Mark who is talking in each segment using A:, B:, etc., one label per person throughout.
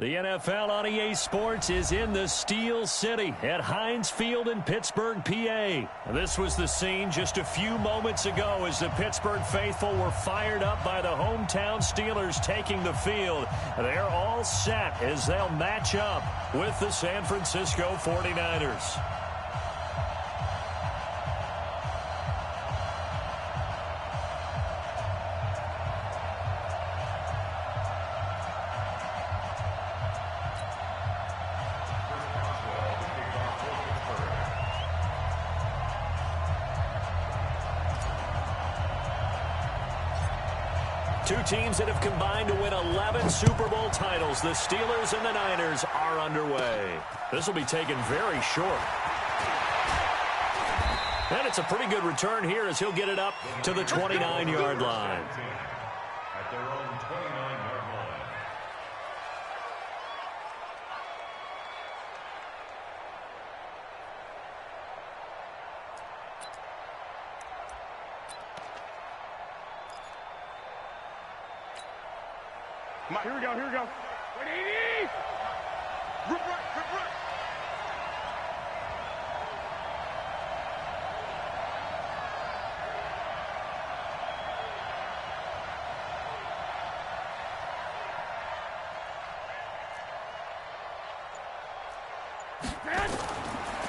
A: The NFL on EA Sports is in the Steel City at Heinz Field in Pittsburgh, PA. This was the scene just a few moments ago as the Pittsburgh faithful were fired up by the hometown Steelers taking the field. They're all set as they'll match up with the San Francisco 49ers. Two teams that have combined to win 11 Super Bowl titles. The Steelers and the Niners are underway. This will be taken very short. And it's a pretty good return here as he'll get it up to the 29-yard line.
B: At their own 29-yard line.
C: Here we go, here we go. 180! Rip right, rip right.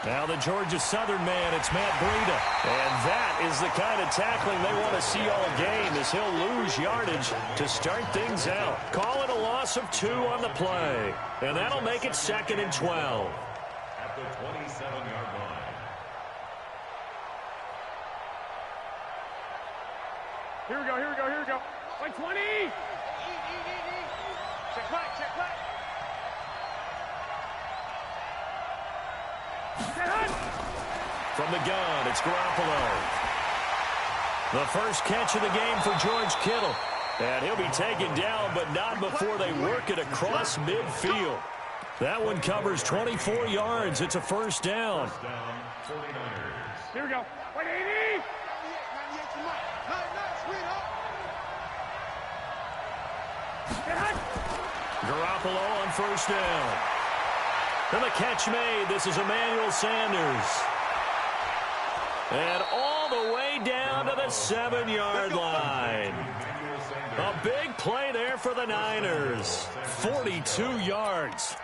A: Now the Georgia Southern man, it's Matt Breida. And that is the kind of tackling they want to see all game as he'll lose yardage to start things out. Call it a loss of 2 on the play. And that'll make it 2nd and 12.
B: At the 27-yard line.
C: Here we go, here we go, here we go. 120! Check back, check back.
A: From the gun, it's Garoppolo. The first catch of the game for George Kittle. And he'll be taken down, but not before they work it across midfield. That one covers 24 yards. It's a first down.
B: First down, 49ers.
C: Here we go. 180!
A: Garoppolo on first down. And the catch made. This is Emmanuel Sanders. And all the way down to the 7-yard line. A big play there for the Niners. 42 yards.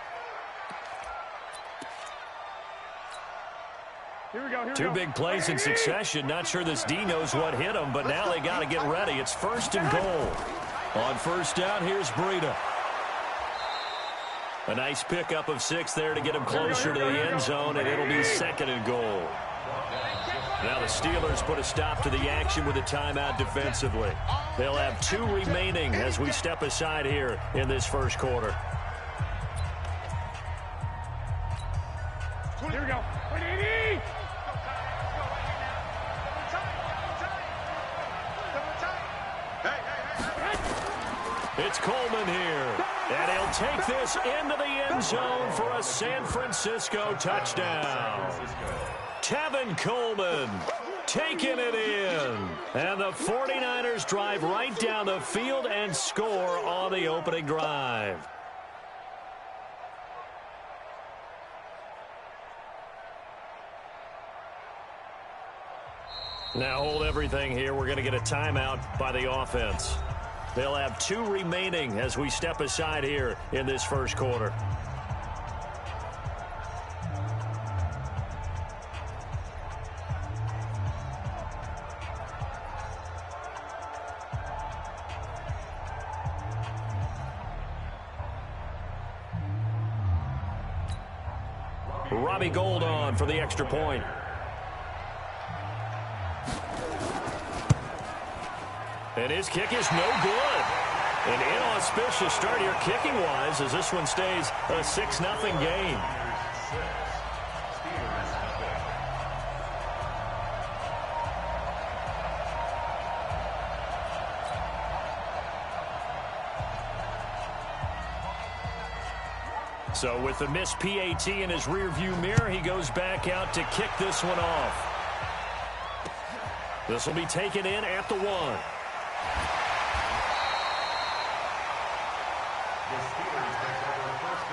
C: Here we go, here we
A: Two
C: go.
A: big plays in succession. Not sure this D knows what hit him, but now they got to get ready. It's 1st and goal. On first down, here's Breida. A nice pickup of 6 there to get him closer to the end zone, and it'll be 2nd and goal. Now the Steelers put a stop to the action with a timeout defensively. They'll have 2 remaining as we step aside here in this first quarter.
C: Here we go. 180!
A: It's Coleman here. And he'll take this into the end zone for a San Francisco touchdown. Tevin Coleman taking it in. And the 49ers drive right down the field and score on the opening drive. Now hold everything here. We're going to get a timeout by the offense. They'll have 2 remaining as we step aside here in this first quarter. Robbie Gould on for the extra point. And his kick is no good. An inauspicious start here kicking-wise as this one stays a 6-0 game. So with the missed PAT in his rearview mirror, he goes back out to kick this one off. This will be taken in at the 1.
B: The Steelers take over first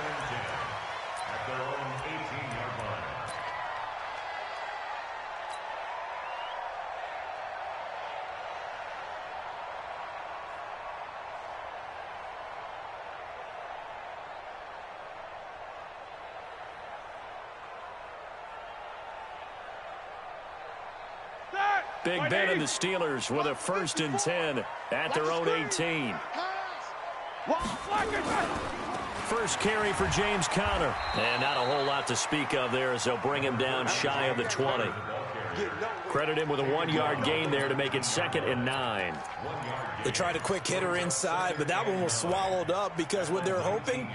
A: Big Ben and the Steelers with a 1st and 10 at their own 18. First carry for James Conner. And not a whole lot to speak of there as they'll bring him down shy of the 20. Credit him with a 1-yard gain there to make it 2nd and 9.
D: They tried a quick hitter inside, but that one was swallowed up because what they're hoping,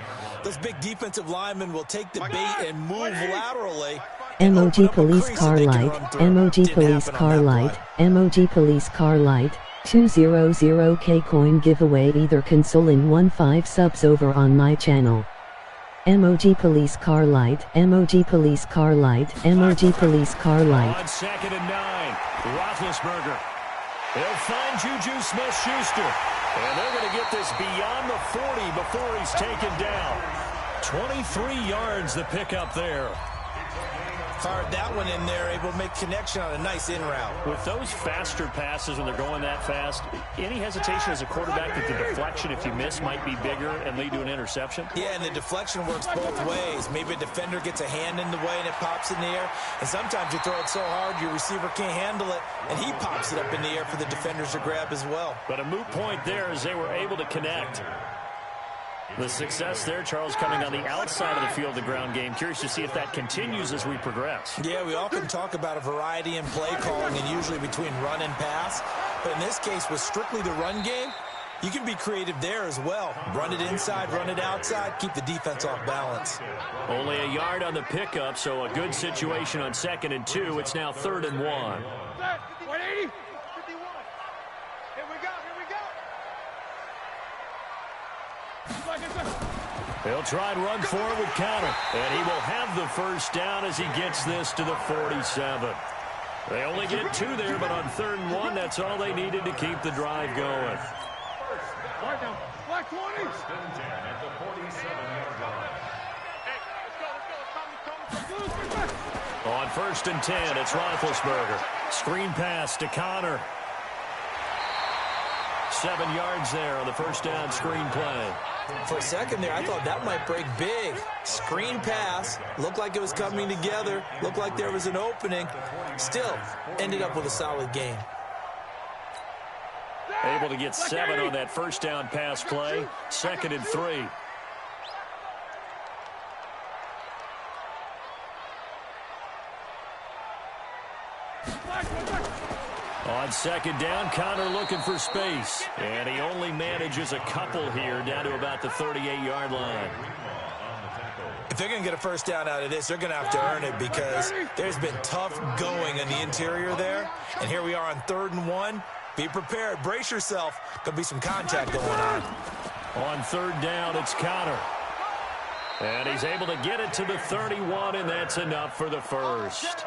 D: those big defensive linemen will take the bait and move laterally.
E: MOG Police Car Light, MOG Police Car Light, MOG Police Car Light, 200K coin giveaway either console in 1-5 subs over on my channel. MOG Police Car Light, MOG Police Car Light, MOG Police Car Light.
A: On 2nd and 9, Roethlisberger. They'll find Juju Smith-Schuster. And they're going to get this beyond the 40 before he's taken down. 23 yards the pickup there.
D: Fired that one in there, able to make connection on a nice in route.
A: With those faster passes when they're going that fast, any hesitation as a quarterback that the deflection, if you miss, might be bigger and lead to an interception?
D: Yeah, and the deflection works both ways. Maybe a defender gets a hand in the way and it pops in the air. And sometimes you throw it so hard your receiver can't handle it, and he pops it up in the air for the defenders to grab as well.
A: But a moot point there as they were able to connect. The success there, Charles, coming on the outside of the field, the ground game. Curious to see if that continues as we progress.
D: Yeah, we often talk about a variety in play calling and usually between run and pass. But in this case, with strictly the run game, you can be creative there as well. Run it inside, run it outside, keep the defense off balance.
A: Only a yard on the pickup, so a good situation on 2nd and 2. It's now 3rd and 1.
C: 180. 51. Here we go.
A: He'll try and run forward with Conner, and he will have the 1st down as he gets this to the 47. They only get 2 there, but on 3rd and 1, that's all they needed to keep the drive going.
C: Black 20.
A: On 1st and 10, it's Roethlisberger. Screen pass to Conner. 7 yards there on the 1st down screen play.
D: For a second there, I thought that might break big. Screen pass, looked like it was coming together, looked like there was an opening. Still, ended up with a solid game.
A: Able to get 7 on that 1st down pass play. 2nd and 3. On 2nd down, Conner looking for space. And he only manages a couple here down to about the 38-yard line.
D: If they're going to get a 1st down out of this, they're going to have to earn it because there's been tough going in the interior there. And here we are on 3rd and 1. Be prepared. Brace yourself. Going to be some contact going on.
A: On 3rd down, it's Conner. And he's able to get it to the 31, and that's enough for the 1st.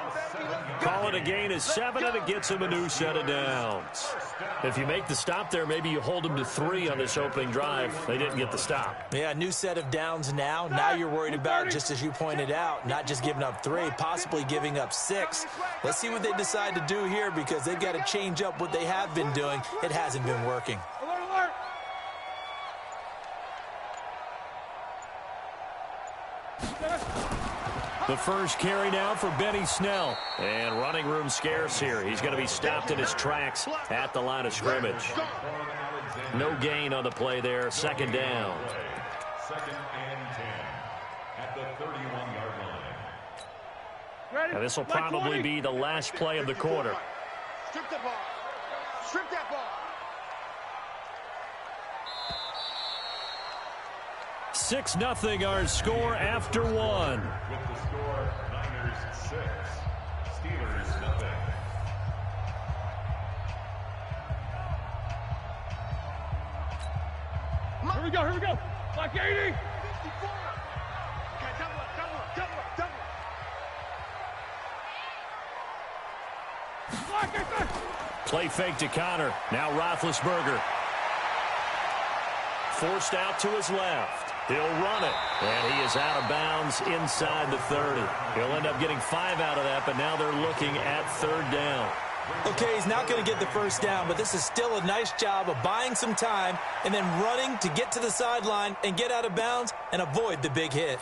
A: Call it a gain of 7, and it gets him a new set of downs. If you make the stop there, maybe you hold him to 3 on this opening drive. They didn't get the stop.
D: Yeah, new set of downs now. Now you're worried about, just as you pointed out, not just giving up 3, possibly giving up 6. Let's see what they decide to do here because they've got to change up what they have been doing. It hasn't been working.
A: The first carry now for Benny Snell. And running room scarce here. He's going to be stopped in his tracks at the line of scrimmage. No gain on the play there. 2nd down.
B: 2nd and 10 at the 31-yard line.
A: And this will probably be the last play of the quarter.
C: Strip the ball. Strip that ball.
A: 6-0 our score after 1.
B: With the score, Niners 6, Steelers 0.
C: Here we go. Like 80. 54. Okay, double up.
A: Play fake to Conner. Now Roethlisberger. Forced out to his left. He'll run it, and he is out of bounds inside the 30. He'll end up getting 5 out of that, but now they're looking at 3rd down.
D: Okay, he's not going to get the 1st down, but this is still a nice job of buying some time and then running to get to the sideline and get out of bounds and avoid the big hit.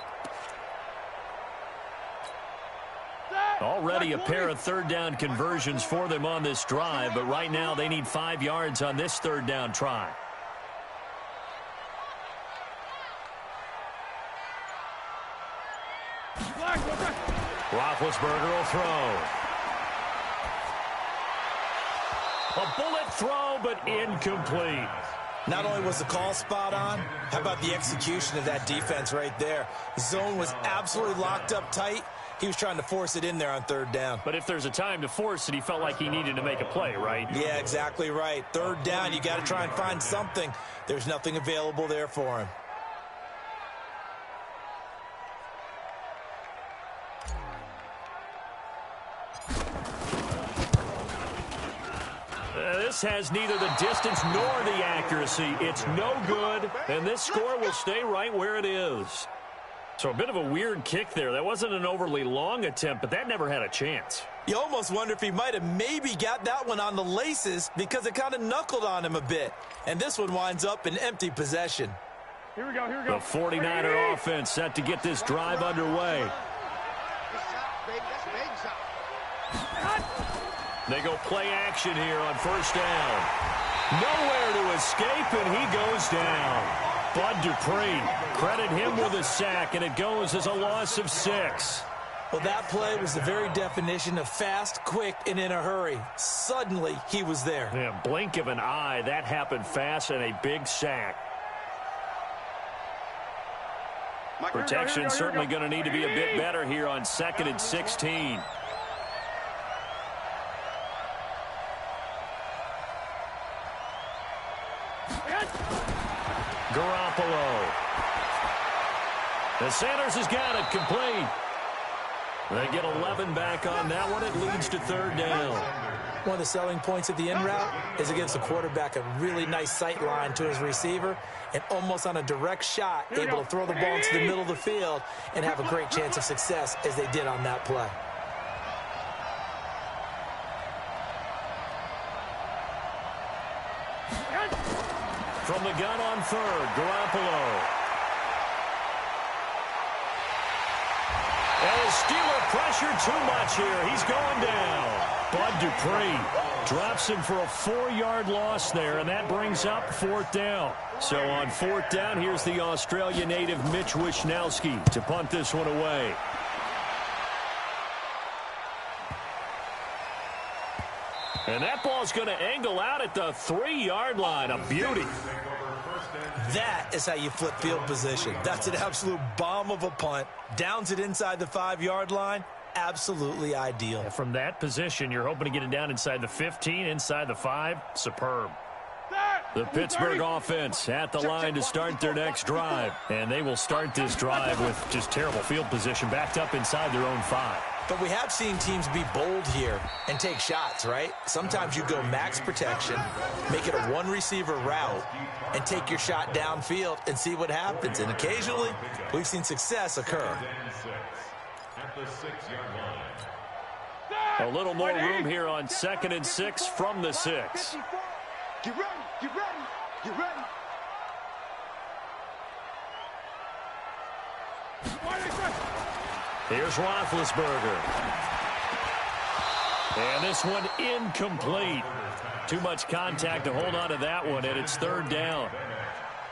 C: Set.
A: Already a pair of third down conversions for them on this drive, but right now they need 5 yards on this third down try. Roethlisberger will throw. A bullet throw, but incomplete.
D: Not only was the call spot on, how about the execution of that defense right there? The zone was absolutely locked up tight. He was trying to force it in there on third down.
A: But if there's a time to force it, he felt like he needed to make a play, right?
D: Yeah, exactly right. Third down, you got to try and find something. There's nothing available there for him.
A: This has neither the distance nor the accuracy. It's no good, and this score will stay right where it is. So a bit of a weird kick there. That wasn't an overly long attempt, but that never had a chance.
D: You almost wonder if he might have maybe got that one on the laces because it kind of knuckled on him a bit. And this one winds up in empty possession.
C: Here we go.
A: The 49er offense set to get this drive underway. They go play action here on first down. Nowhere to escape, and he goes down. Bud Dupree, credit him with a sack, and it goes as a loss of 6.
D: Well, that play was the very definition of fast, quick, and in a hurry. Suddenly, he was there.
A: Yeah, blink of an eye, that happened fast, and a big sack. Protection certainly going to need to be a bit better here on 2nd and 16. Garoppolo. And Sanders has got it complete. They get 11 back on that one. It leads to third down.
D: One of the selling points of the in route is it gives the quarterback a really nice sight line to his receiver and almost on a direct shot able to throw the ball into the middle of the field and have a great chance of success as they did on that play.
A: From the gun on third, Garoppolo. And the Steeler pressure too much here. He's going down. Bud Dupree drops him for a 4-yard loss there, and that brings up 4th down. So on 4th down, here's the Australia native Mitch Wishnowsky to punt this one away. And that ball's going to angle out at the 3-yard line. A beauty.
D: That is how you flip field position. That's an absolute bomb of a punt. Downs it inside the 5-yard line. Absolutely ideal.
A: From that position, you're hoping to get it down inside the 15, inside the 5. Superb. The Pittsburgh offense at the line to start their next drive. And they will start this drive with just terrible field position, backed up inside their own 5.
D: But we have seen teams be bold here and take shots, right? Sometimes you go max protection, make it a one-receiver route, and take your shot downfield and see what happens. And occasionally, we've seen success occur.
A: A little more room here on 2nd and 6 from the 6.
C: Get ready, get ready, get ready.
A: Here's Roethlisberger. And this one incomplete. Too much contact to hold on to that one, and it's 3rd down.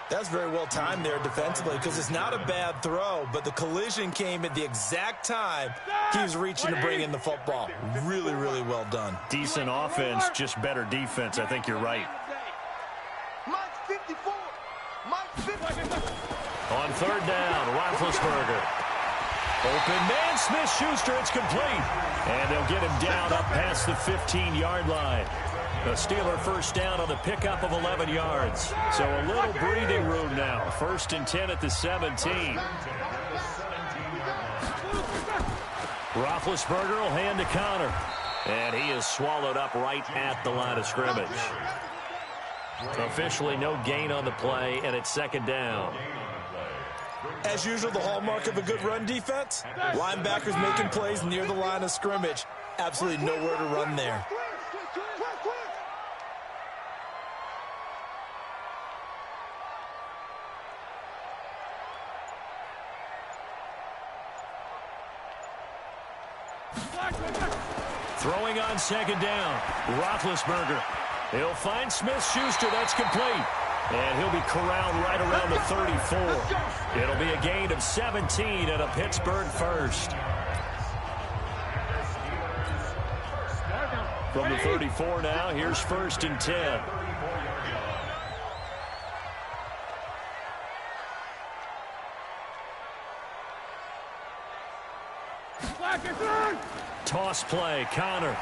D: That's very well timed there defensively because it's not a bad throw, but the collision came at the exact time he was reaching to bring in the football. Really, really well done.
A: Decent offense, just better defense. I think you're right. On 3rd down, Roethlisberger. Open man, Smith-Schuster, it's complete. And they'll get him down up past the 15-yard line. The Steeler first down on the pickup of 11 yards. So a little breathing room now. 1st and 10 at the 17. Roethlisberger will hand to Connor. And he is swallowed up right at the line of scrimmage. Officially no gain on the play, and it's 2nd down.
D: As usual, the hallmark of a good run defense, linebackers making plays near the line of scrimmage. Absolutely nowhere to run there.
A: Throwing on second down, Roethlisberger. He'll find Smith-Schuster. That's complete. And he'll be corralled right around the 34. It'll be a gain of 17 and a Pittsburgh first. From the 34 now, here's 1st and 10. Toss play, Connor.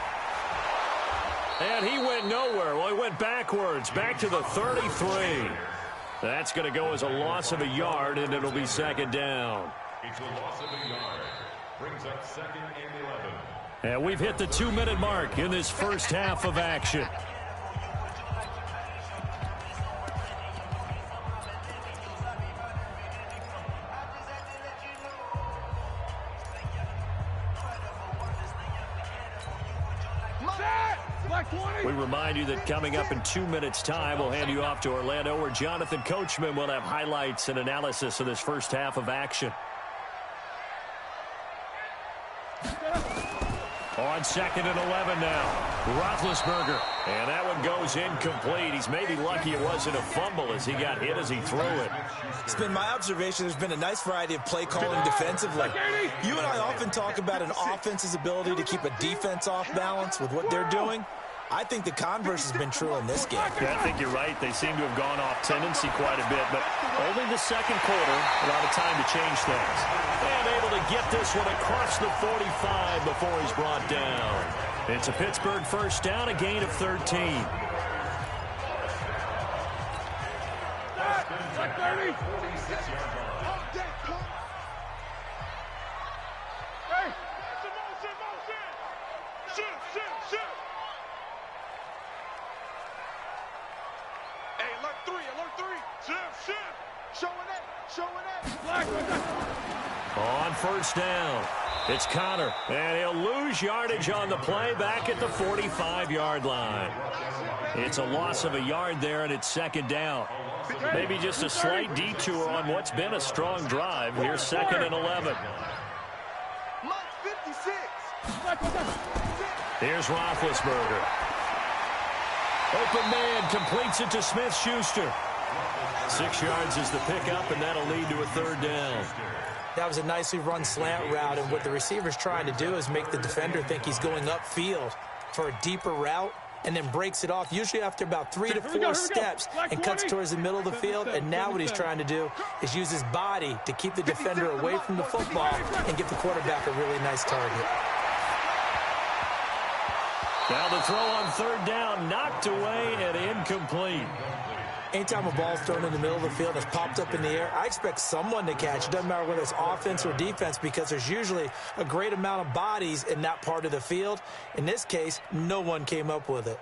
A: And he went nowhere. Well, he went backwards, back to the 33. That's going to go as a loss of a yard, and it'll be second down.
B: It's a loss of a yard. Brings up 2nd and 11.
A: And we've hit the 2-minute mark in this first half of action. We remind you that coming up in 2 minutes' time, we'll hand you off to Orlando, where Jonathan Coachman will have highlights and analysis of this first half of action. On 2nd and 11 now, Roethlisberger. And that one goes incomplete. He's maybe lucky it wasn't a fumble as he got hit as he threw it.
D: It's been my observation there's been a nice variety of play calling defensively. You and I often talk about an offense's ability to keep a defense off balance with what they're doing. I think the converse has been true in this game.
A: Yeah, I think you're right. They seem to have gone off tendency quite a bit, but only the second quarter, a lot of time to change things. And able to get this one across the 45 before he's brought down. It's a Pittsburgh first down, a gain of 13. On first down, it's Connor, and he'll lose yardage on the play back at the 45-yard line. It's a loss of a yard there, and it's second down. Maybe just a slight detour on what's been a strong drive. Here's 2nd and 11. Here's Roethlisberger. Open man completes it to Smith-Schuster. 6 yards is the pickup, and that'll lead to a third down.
D: That was a nicely run slant route, and what the receiver's trying to do is make the defender think he's going upfield for a deeper route, and then breaks it off, usually after about 3 to 4 steps, and cuts towards the middle of the field. And now what he's trying to do is use his body to keep the defender away from the football and give the quarterback a really nice target.
A: Now the throw on third down, knocked away and incomplete.
D: Anytime a ball's thrown in the middle of the field that's popped up in the air, I expect someone to catch. It doesn't matter whether it's offense or defense, because there's usually a great amount of bodies in that part of the field. In this case, no one came up with it.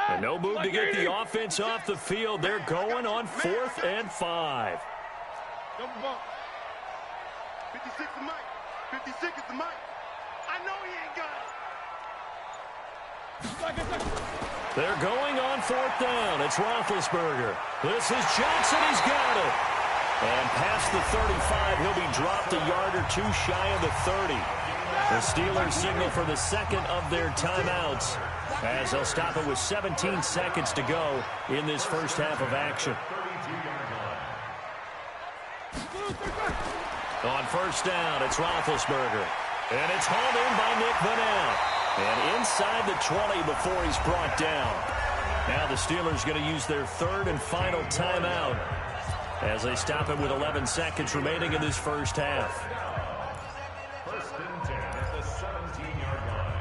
A: And no move to get the offense off the field. They're going on 4th and 5.
C: 56 is Mike. 56 is the Mike. I know he ain't got it.
A: They're going on 4th down. It's Roethlisberger. This is Johnson. He's got it. And past the 35, he'll be dropped a yard or 2 shy of the 30. The Steelers signal for the second of their timeouts, as they'll stop it with 17 seconds to go in this first half of action. On first down, it's Roethlisberger. And it's hauled in by Nick Vanell. And inside the 20 before he's brought down. Now the Steelers going to use their third and final timeout as they stop it with 11 seconds remaining in this first half.
B: First and 10 at the 17-yard line.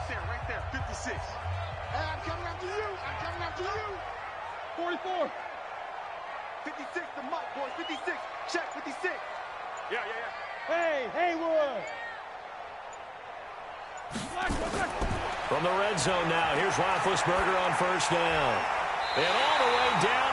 C: Right there, 56. Hey, I'm coming after you. I'm coming after you. 44. 56, the Mike, boys. 56. Check, 56. Yeah. Hey, Haywood.
A: From the red zone now, here's Roethlisberger on first down. And all the way down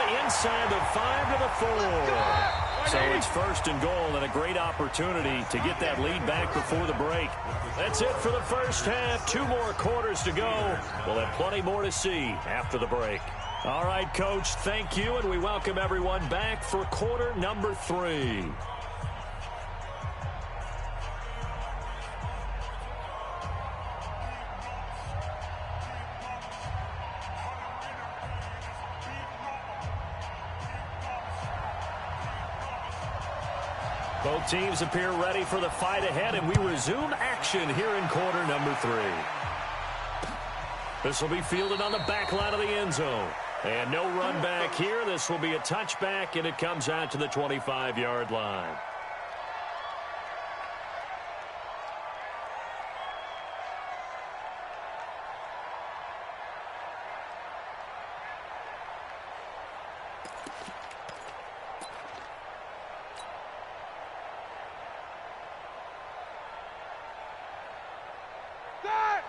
A: inside the 5 to the 4. So it's first and goal and a great opportunity to get that lead back before the break. That's it for the first half. 2 more quarters to go. We'll have plenty more to see after the break. All right, Coach, thank you, and we welcome everyone back for quarter number 3. Both teams appear ready for the fight ahead, and we resume action here in quarter number 3. This will be fielded on the back line of the end zone. And no run back here. This will be a touchback, and it comes out to the 25-yard line.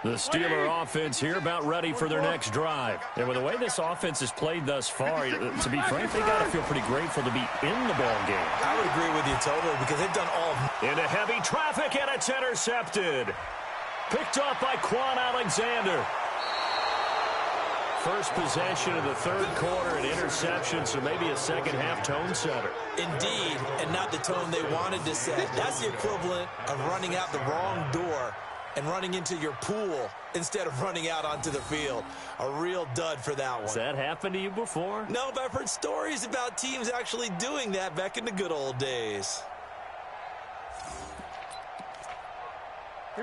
A: The Steeler offense here about ready for their next drive. And with the way this offense has played thus far, to be frank, they got to feel pretty grateful to be in the ball game.
D: I would agree with you totally because they've done all.
A: Into heavy traffic, and it's intercepted. Picked up by Quan Alexander. First possession of the third quarter, an interception, so maybe a second-half tone setter.
D: Indeed, and not the tone they wanted to set. That's the equivalent of running out the wrong door and running into your pool instead of running out onto the field. A real dud for that one.
A: Has that happened to you before?
D: No, but I've heard stories about teams actually doing that back in the good old days.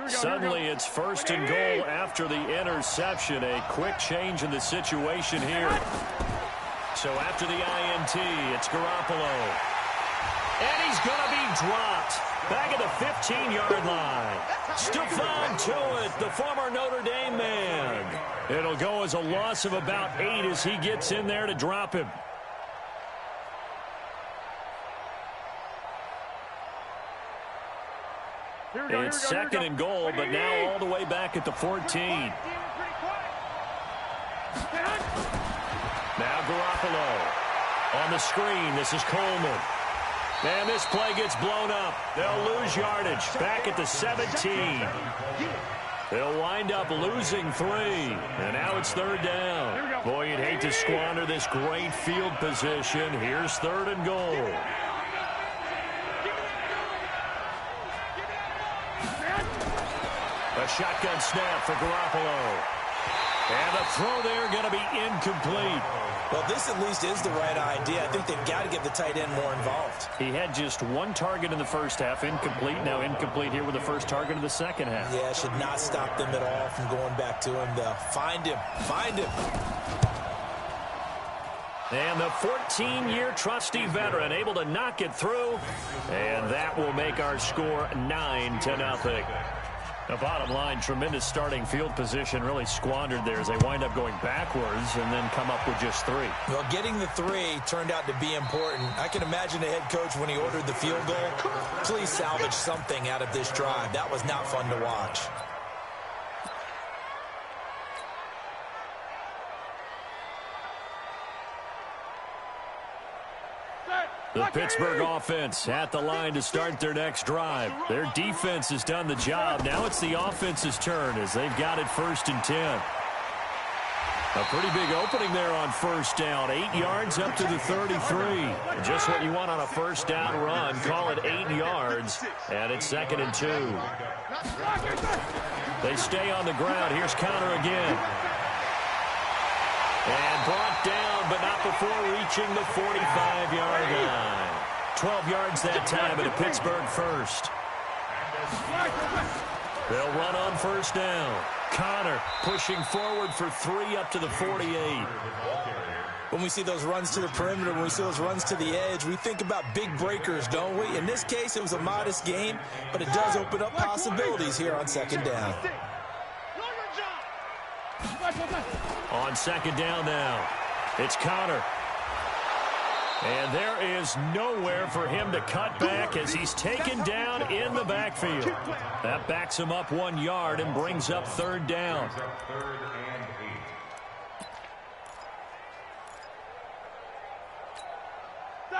A: Suddenly it's first and goal after the interception. A quick change in the situation here. So after the INT, it's Garoppolo. And he's going to be dropped. Back at the 15-yard line. Stephon Tuitt, the former Notre Dame man. It'll go as a loss of about 8 as he gets in there to drop him. It's second and goal, but now all the way back at the 14. Now Garoppolo on the screen. This is Coleman. And this play gets blown up. They'll lose yardage back at the 17. They'll wind up losing 3. And now it's third down. Boy, you'd hate to squander this great field position. Here's third and goal. A shotgun snap for Garoppolo. And the throw there going to be incomplete.
D: Well, this at least is the right idea. I think they've got to get the tight end more involved.
A: He had just 1 target in the first half, incomplete. Now incomplete here with the first target of the second half.
D: Yeah, it should not stop them at all from going back to him, though. Find him. Find him.
A: And the 14-year trusty veteran able to knock it through. And that will make our score 9-0. The bottom line, tremendous starting field position, really squandered there as they wind up going backwards and then come up with just 3.
D: Well, getting the 3 turned out to be important. I can imagine the head coach when he ordered the field goal. Please salvage something out of this drive. That was not fun to watch.
A: The Pittsburgh offense at the line to start their next drive. Their defense has done the job. Now it's the offense's turn as they've got it first and 10. A pretty big opening there on first down. 8 yards up to the 33. Just what you want on a first down run. Call it 8 yards. And it's second and 2. They stay on the ground. Here's Conner again. And brought down, but not before reaching the 45-yard line. 12 yards that time, and a Pittsburgh first. They'll run on first down. Conner pushing forward for 3 up to the 48.
D: When we see those runs to the perimeter, when we see those runs to the edge, we think about big breakers, don't we? In this case, it was a modest game, but it does open up possibilities here on second down.
A: On second down now, it's Conner. And there is nowhere for him to cut back as he's taken down in the backfield. That backs him up 1 yard and brings up third down.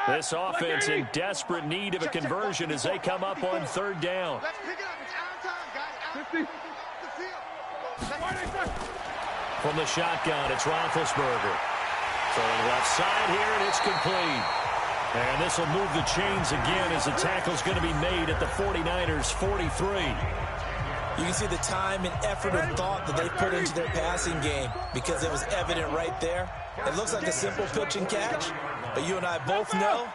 A: This offense in desperate need of a conversion as they come up on third down.
C: Let's pick it up. It's our time, guys. 50.
A: From the shotgun, it's Roethlisberger. Throwing left side here, and it's complete. And this will move the chains again as the tackle's going to be made at the 49ers' 43.
D: You can see the time and effort and thought that they put into their passing game because it was evident right there. It looks like a simple pitch and catch, but you and I both know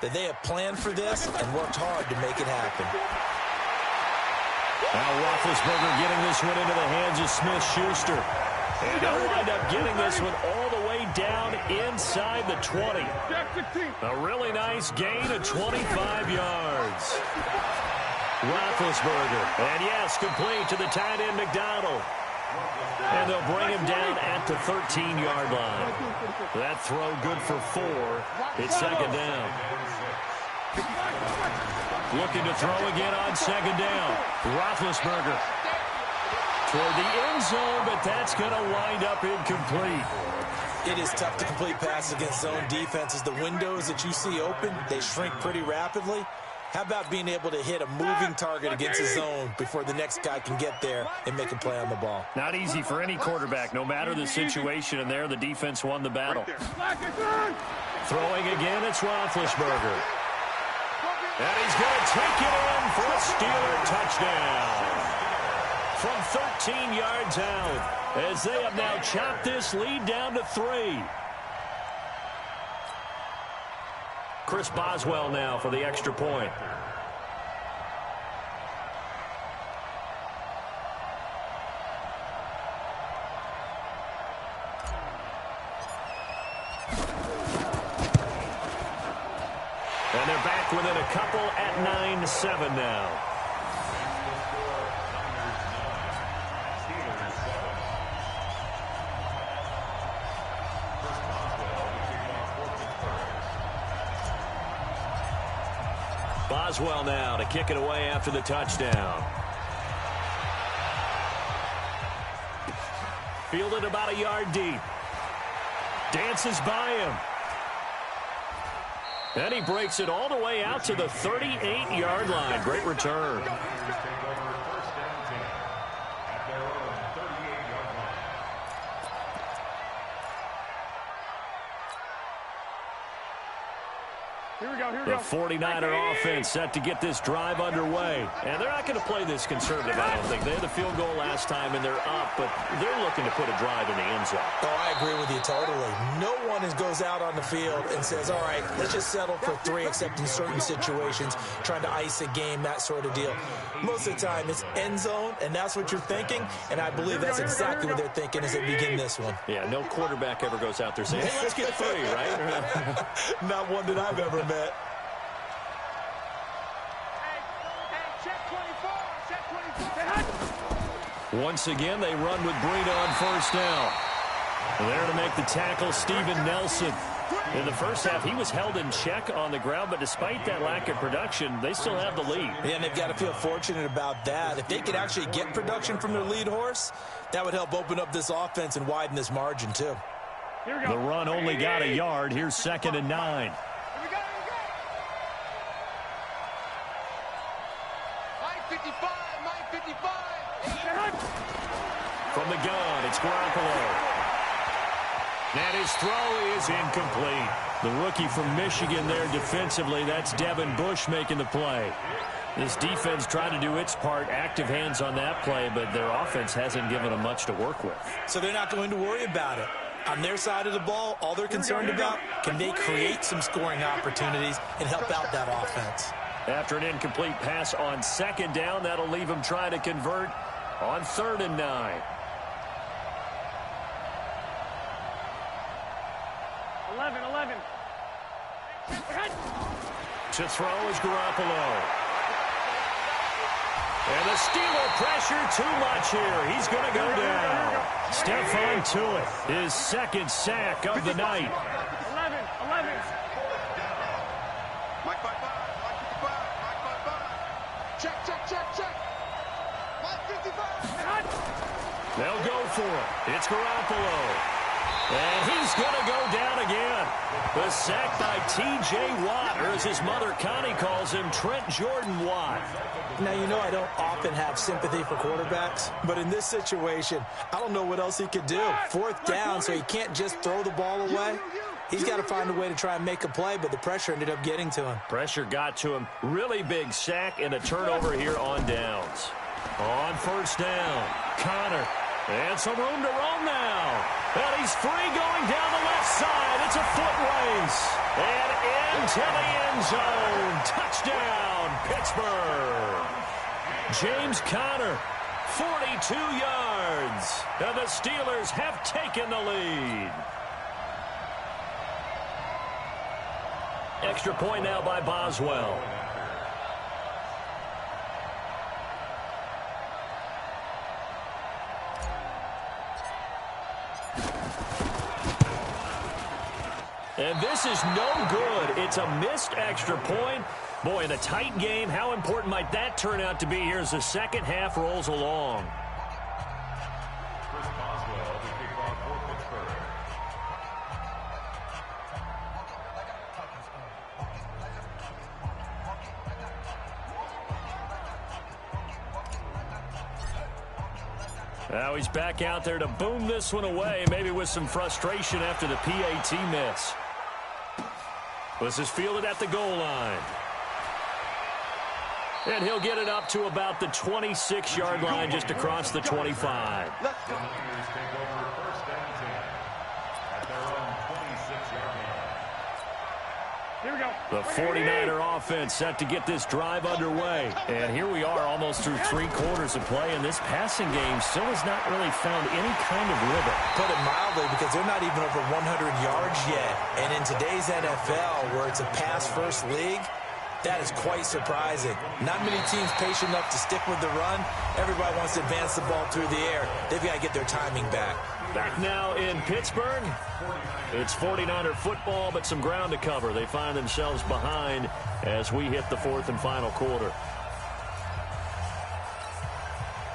D: that they have planned for this and worked hard to make it happen.
A: Now Roethlisberger getting this one into the hands of Smith-Schuster. And they'll wind up getting this one all the way down inside the 20. A really nice gain of 25 yards. Roethlisberger, and yes, complete to the tight end McDonald. And they'll bring him down at the 13-yard line. That throw good for 4. It's second down. Looking to throw again on second down. Roethlisberger toward the end zone, but that's going to wind up incomplete.
D: It is tough to complete passes against zone defenses. The windows that you see open, they shrink pretty rapidly. How about being able to hit a moving target against a zone before the next guy can get there and make a play on the ball?
A: Not easy for any quarterback, no matter the situation, and there the defense won the battle. Throwing again, it's Roethlisberger. And he's going to take it in for a Steeler touchdown. From 13 yards out, as they have now chopped this lead down to 3. Chris Boswell now for the extra point. And they're back within a couple at 9-7 now. Boswell now to kick it away after the touchdown. Fielded about a yard deep. Dances by him. And he breaks it all the way out to the 38-yard line. Great return. The 49er offense set to get this drive underway. And they're not going to play this conservative, I don't think. They had the field goal last time, and they're up, but they're looking to put a drive in the end zone.
D: Oh, I agree with you totally. No one goes out on the field and says, all right, let's just settle for 3, except in certain situations, trying to ice a game, that sort of deal. Most of the time, it's end zone, and that's what you're thinking, and I believe that's exactly what they're thinking as they begin this one.
A: Yeah, no quarterback ever goes out there saying, hey, let's get 3, right?
D: Not one that I've ever met.
A: Once again, they run with Breida on first down. There to make the tackle, Steven Nelson. In the first half, he was held in check on the ground, but despite that lack of production, they still have the lead.
D: Yeah, and they've got to feel fortunate about that. If they could actually get production from their lead horse, that would help open up this offense and widen this margin, too.
A: The run only got a yard. Here's 2nd and 9. From the gun, it's Garoppolo. And his throw is incomplete. The rookie from Michigan there defensively, that's Devin Bush making the play. This defense tried to do its part, active hands on that play, but their offense hasn't given them much to work with.
D: So they're not going to worry about it. On their side of the ball, all they're concerned about, can they create some scoring opportunities and help out that offense?
A: After an incomplete pass on 2nd down, that'll leave them trying to convert on 3rd and 9.
F: 11.
A: To throw is Garoppolo. And the Steeler pressure too much here. He's going to go down. Stephon Tuitt, his 2nd sack of the night.
F: 11.
C: Mike 55. Check. Mike 55.
A: They'll go for it. It's Garoppolo. And he's going to go down again. The sack by T.J. Watt, or as his mother Connie calls him, Trent Jordan Watt.
D: Now, you know I don't often have sympathy for quarterbacks, but in this situation, I don't know what else he could do. Fourth down, so he can't just throw the ball away. He's got to find a way to try and make a play, but the pressure ended up getting to him.
A: Pressure got to him. Really big sack and a turnover here on downs. On first down, Connor. And some room to roam now. And he's free going down the left side. It's a foot race. And into the end zone. Touchdown, Pittsburgh. James Conner, 42 yards. And the Steelers have taken the lead. Extra point now by Boswell. And this is no good. It's a missed extra point. Boy, in a tight game, how important might that turn out to be here as the second half rolls along?
B: Chris Boswell to kick off for Pittsburgh.
A: Now he's back out there to boom this one away, maybe with some frustration after the PAT miss. This is fielded at the goal line. And he'll get it up to about the 26-yard line, just across the 25.
B: Let's go. Niners take over first and 10 at their own 26-yard line.
F: Here we go.
A: The 49er offense set to get this drive underway. And here we are almost through 3 quarters of play, and this passing game still has not really found any kind of rhythm.
D: Put it mildly, because they're not even over 100 yards yet. And in today's NFL, where it's a pass-first league, that is quite surprising. Not many teams patient enough to stick with the run. Everybody wants to advance the ball through the air. They've got to get their timing back.
A: Back now in Pittsburgh. It's 49er football, but some ground to cover. They find themselves behind as we hit the 4th and final quarter.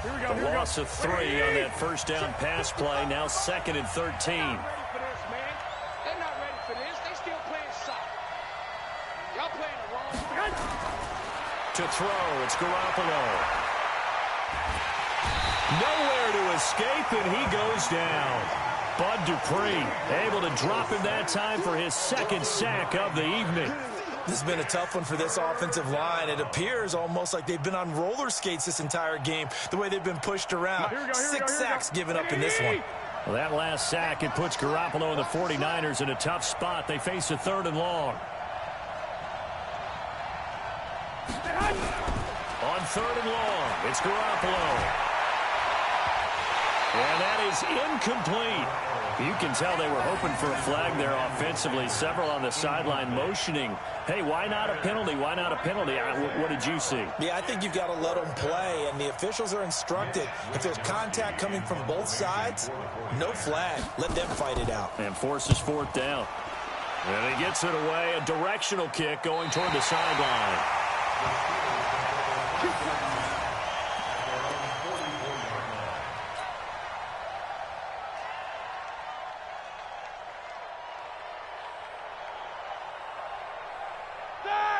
F: Here we go.
A: A loss of 3 on that first down pass play. Now 2nd and 13.
C: They're not ready for this. They still playing soft. Y'all playing the wrong.
A: To throw, it's Garoppolo. Nowhere to escape, and he goes down. Bud Dupree able to drop him that time for his 2nd sack of the evening.
D: This has been a tough one for this offensive line. It appears almost like they've been on roller skates this entire game, the way they've been pushed around. 6 sacks given up in this one.
A: Well, that last sack, it puts Garoppolo and the 49ers in a tough spot. They face a 3rd and long. On 3rd and long, it's Garoppolo. And that is incomplete. You can tell they were hoping for a flag there offensively. Several on the sideline motioning, hey, why not a penalty? Why not a penalty? What did you see?
D: Yeah, I think you've got to let them play, and the officials are instructed. If there's contact coming from both sides, no flag. Let them fight it out.
A: And forces 4th down. And he gets it away. A directional kick going toward the sideline.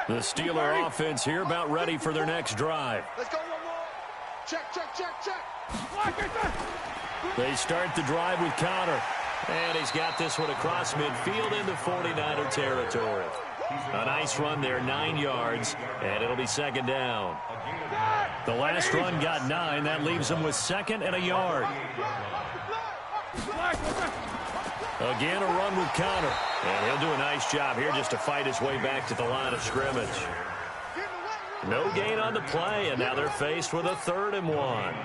A: The Steeler offense here about ready for their next drive.
C: Let's go one more. Check, check, check, check.
A: They start the drive with Connor. And he's got this one across midfield into 49er territory. A nice run there, 9 yards, and it'll be 2nd down. The last run got 9. That leaves him with 2nd and a yard. Again, a run with Connor. And he'll do a nice job here just to fight his way back to the line of scrimmage. No gain on the play, and now they're faced with a 3rd and 1.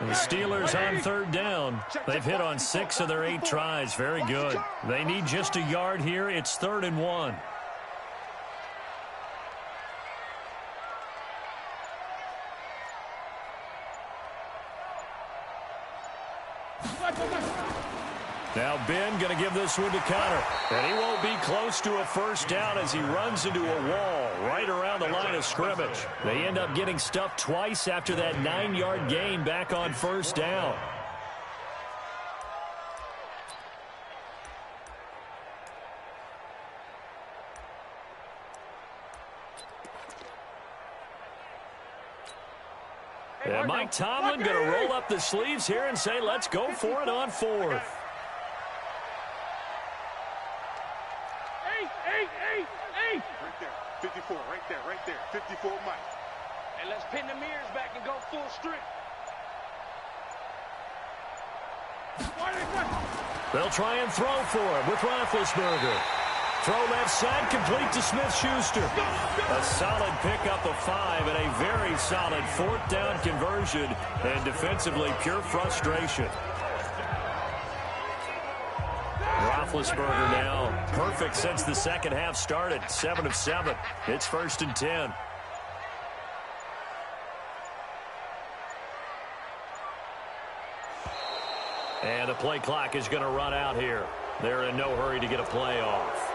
A: The Steelers on 3rd down. They've hit on 6 of their 8 tries. Very good. They need just a yard here. It's 3rd and 1. Now Ben going to give this one to Connor. And he won't be close to a first down as he runs into a wall right around the line of scrimmage. They end up getting stuffed twice after that 9-yard gain back on first down. And Mike Tomlin going to roll up the sleeves here and say, let's go for it on fourth.
C: Right there. 54, right there. 54, Mike.
G: And let's pin the mirrors back and go full strength.
A: They'll try and throw for him with Roethlisberger. Throw left side, complete to Smith-Schuster. A solid pickup of 5 and a very solid fourth down conversion. And defensively, pure frustration. Roethlisberger now perfect since the second half started. 7 of 7. It's 1st and 10. And the play clock is going to run out here. They're in no hurry to get a play off.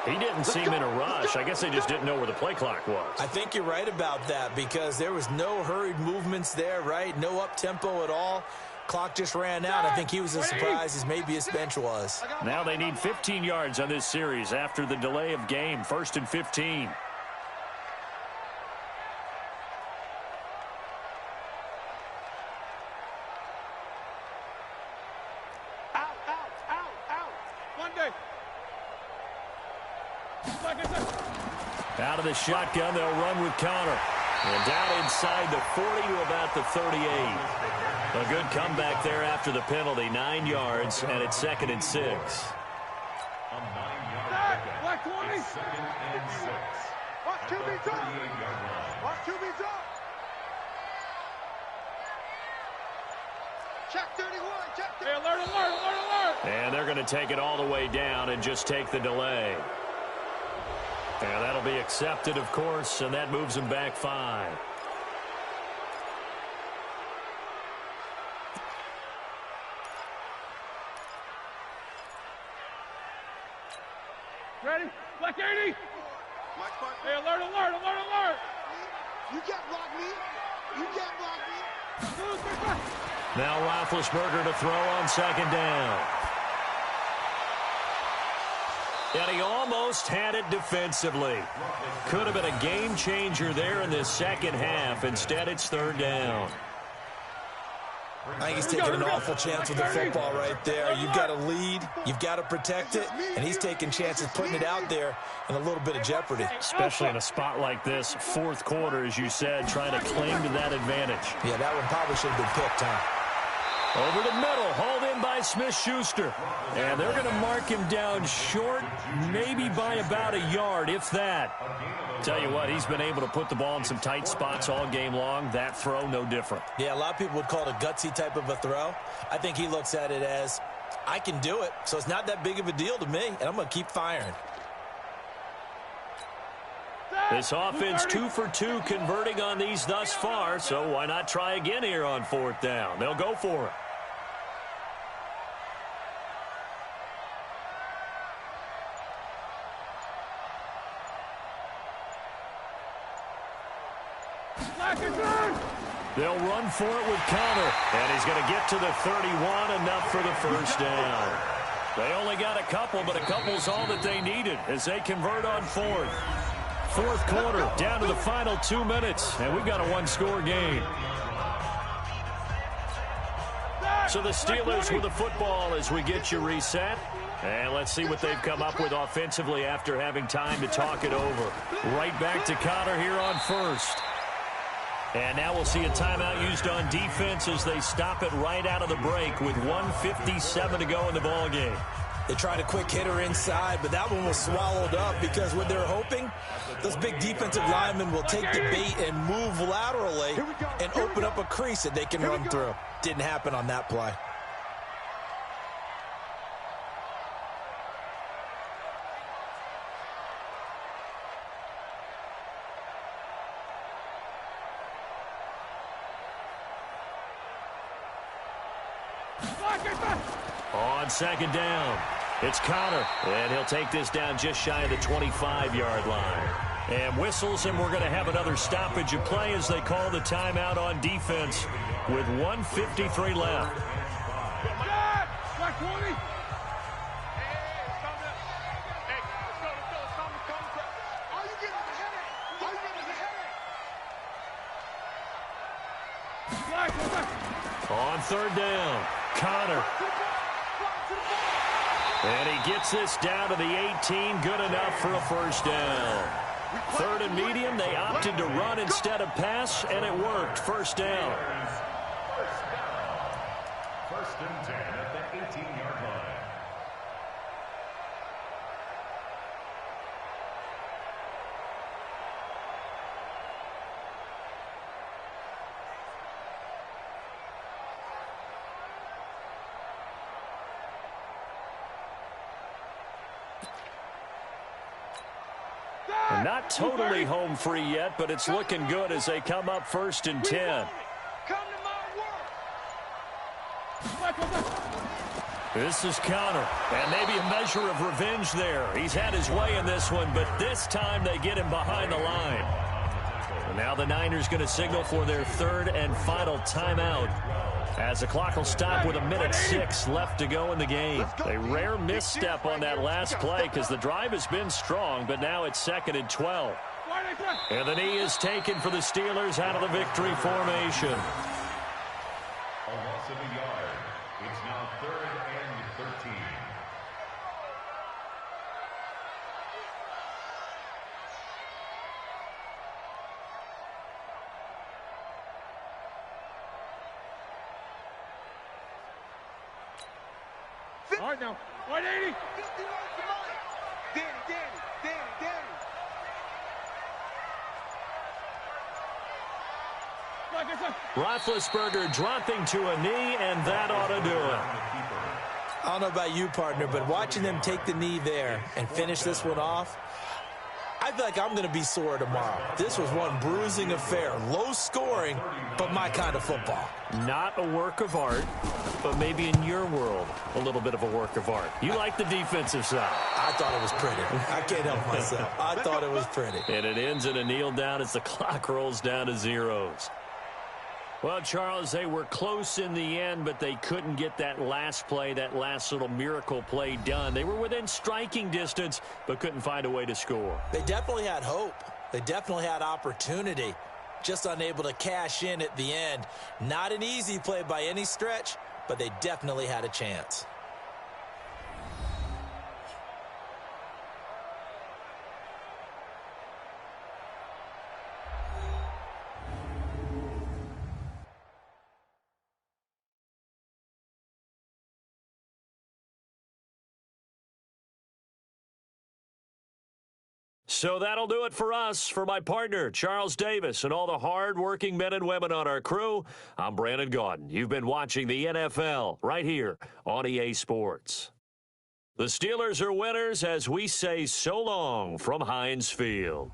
A: He didn't seem in a rush. I guess they just didn't know where the play clock was.
D: I think you're right about that because there was no hurried movements there, right? No up-tempo at all. Clock just ran out. I think he was as surprised as maybe his bench was.
A: Now they need 15 yards on this series after the delay of game. 1st and 15. Out of the shotgun, they'll run with Connor. And down inside the 40 to about the 38. A good comeback there after the penalty. 9 yards, and it's 2nd and 6.
B: A 9-yard pickup. 2nd and 6.
C: Watch QB drop. Watch QB drop. Check 31. Check 31.
F: Hey, alert.
A: And they're going to take it all the way down and just take the delay. And that'll be accepted, of course, and that moves them back 5.
F: Ready? Black 80.
C: Mike Parker.
F: Hey, alert.
C: You can't block me. You can't block me.
A: Now Roethlisberger to throw on 2nd down. And he almost had it defensively. Could have been a game changer there in the second half. Instead, it's 3rd down.
D: I think he's taking an awful chance with the football right there. You've got to lead. You've got to protect it. And he's taking chances putting it out there in a little bit of jeopardy.
A: Especially in a spot like this, 4th quarter, as you said, trying to cling to that advantage.
D: Yeah, that one probably should have been picked, huh?
A: Over the middle, hauled in by Smith-Schuster. And they're going to mark him down short, maybe by about a yard, if that. Tell you what, he's been able to put the ball in some tight spots all game long. That throw, no different.
D: Yeah, a lot of people would call it a gutsy type of a throw. I think he looks at it as, I can do it, so it's not that big of a deal to me, and I'm going to keep firing.
A: This offense 2 for 2 converting on these thus far, so why not try again here on 4th down? They'll go for it. They'll run for it with Connor, and he's going to get to the 31, enough for the 1st down. They only got a couple, but a couple's all that they needed as they convert on 4th. 4th quarter, down to the final 2 minutes, and we've got a 1-score game. So the Steelers with the football as we get you reset. And let's see what they've come up with offensively after having time to talk it over. Right back to Connor here on 1st. And now we'll see a timeout used on defense as they stop it right out of the break with 1:57 to go in the ballgame.
D: They tried a quick hitter inside, but that one was swallowed up because what they're hoping, those big defensive linemen will take the bait and move laterally and open up a crease that they can run through. Didn't happen on that play.
A: On 2nd down, it's Connor, and he'll take this down just shy of the 25-yard line. And whistles, and we're going to have another stoppage of play as they call the timeout on defense with 1:53 left. third down. Connor. And he gets this down to the 18. Good enough for a first down. Third and medium. They opted to run instead of pass, and it worked. First down.
B: First and 10 at the 18-yard line.
A: Not totally home free yet, but it's looking good as they come up first and 10.
G: Come to my work.
A: This is Connor, and maybe a measure of revenge there. He's had his way in this one, but this time they get him behind the line. And now the Niners going to signal for their third and final timeout, as the clock will stop with 1:06 left to go in the game. A rare misstep on that last play because the drive has been strong, but now it's 2nd and 12. And the knee is taken for the Steelers out of the victory formation.
B: A loss of a yard. It's now 3rd and 13.
F: All right, now. 180.
C: Danny.
F: Like I said.
A: Roethlisberger dropping to a knee, and that ought to do it.
D: I don't know about you, partner, but watching them take the knee there and finish this one off, I feel like I'm going to be sore tomorrow. This was one bruising affair. Low scoring, but my kind of football.
A: Not a work of art, but maybe in your world, a little bit of a work of art. You like the defensive side.
D: I thought it was pretty. I can't help myself. I thought it was pretty.
A: And it ends in a kneel down as the clock rolls down to zeros. Well, Charles, they were close in the end, but they couldn't get that last play, that last little miracle play done. They were within striking distance, but couldn't find a way to score.
D: They definitely had hope. They definitely had opportunity. Just unable to cash in at the end. Not an easy play by any stretch, but they definitely had a chance.
A: So that'll do it for us. For my partner, Charles Davis, and all the hard-working men and women on our crew, I'm Brandon Gaudin. You've been watching the NFL right here on EA Sports. The Steelers are winners as we say so long from Heinz Field.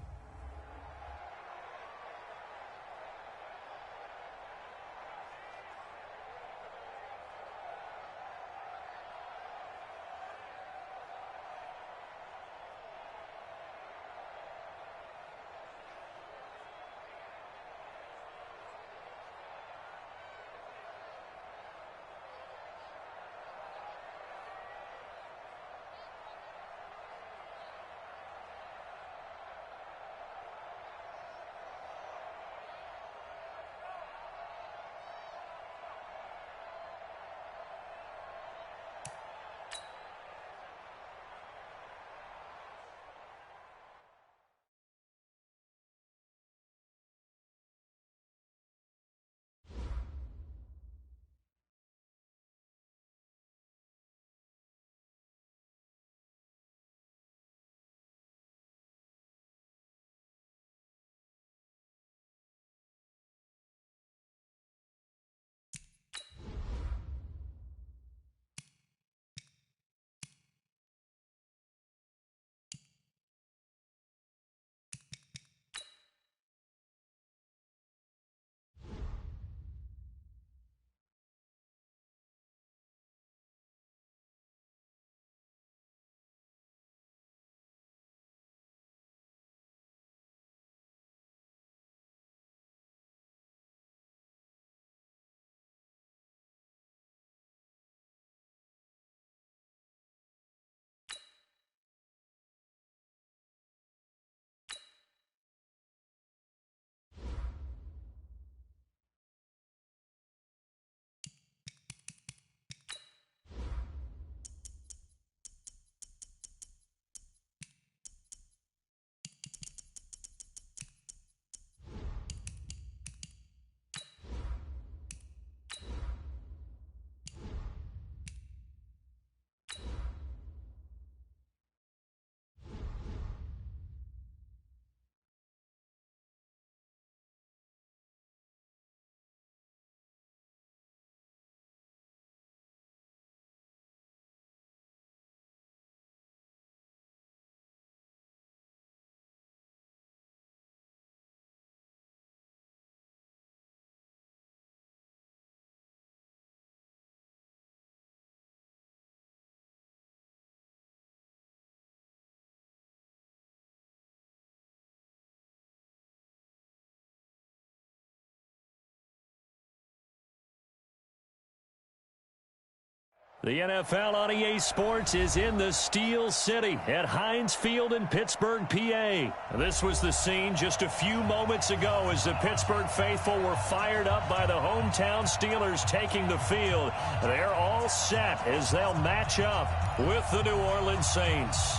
A: The NFL on EA Sports is in the Steel City at Heinz Field in Pittsburgh, PA. This was the scene just a few moments ago as the Pittsburgh faithful were fired up by the hometown Steelers taking the field. They're all set as they'll match up with the New Orleans Saints.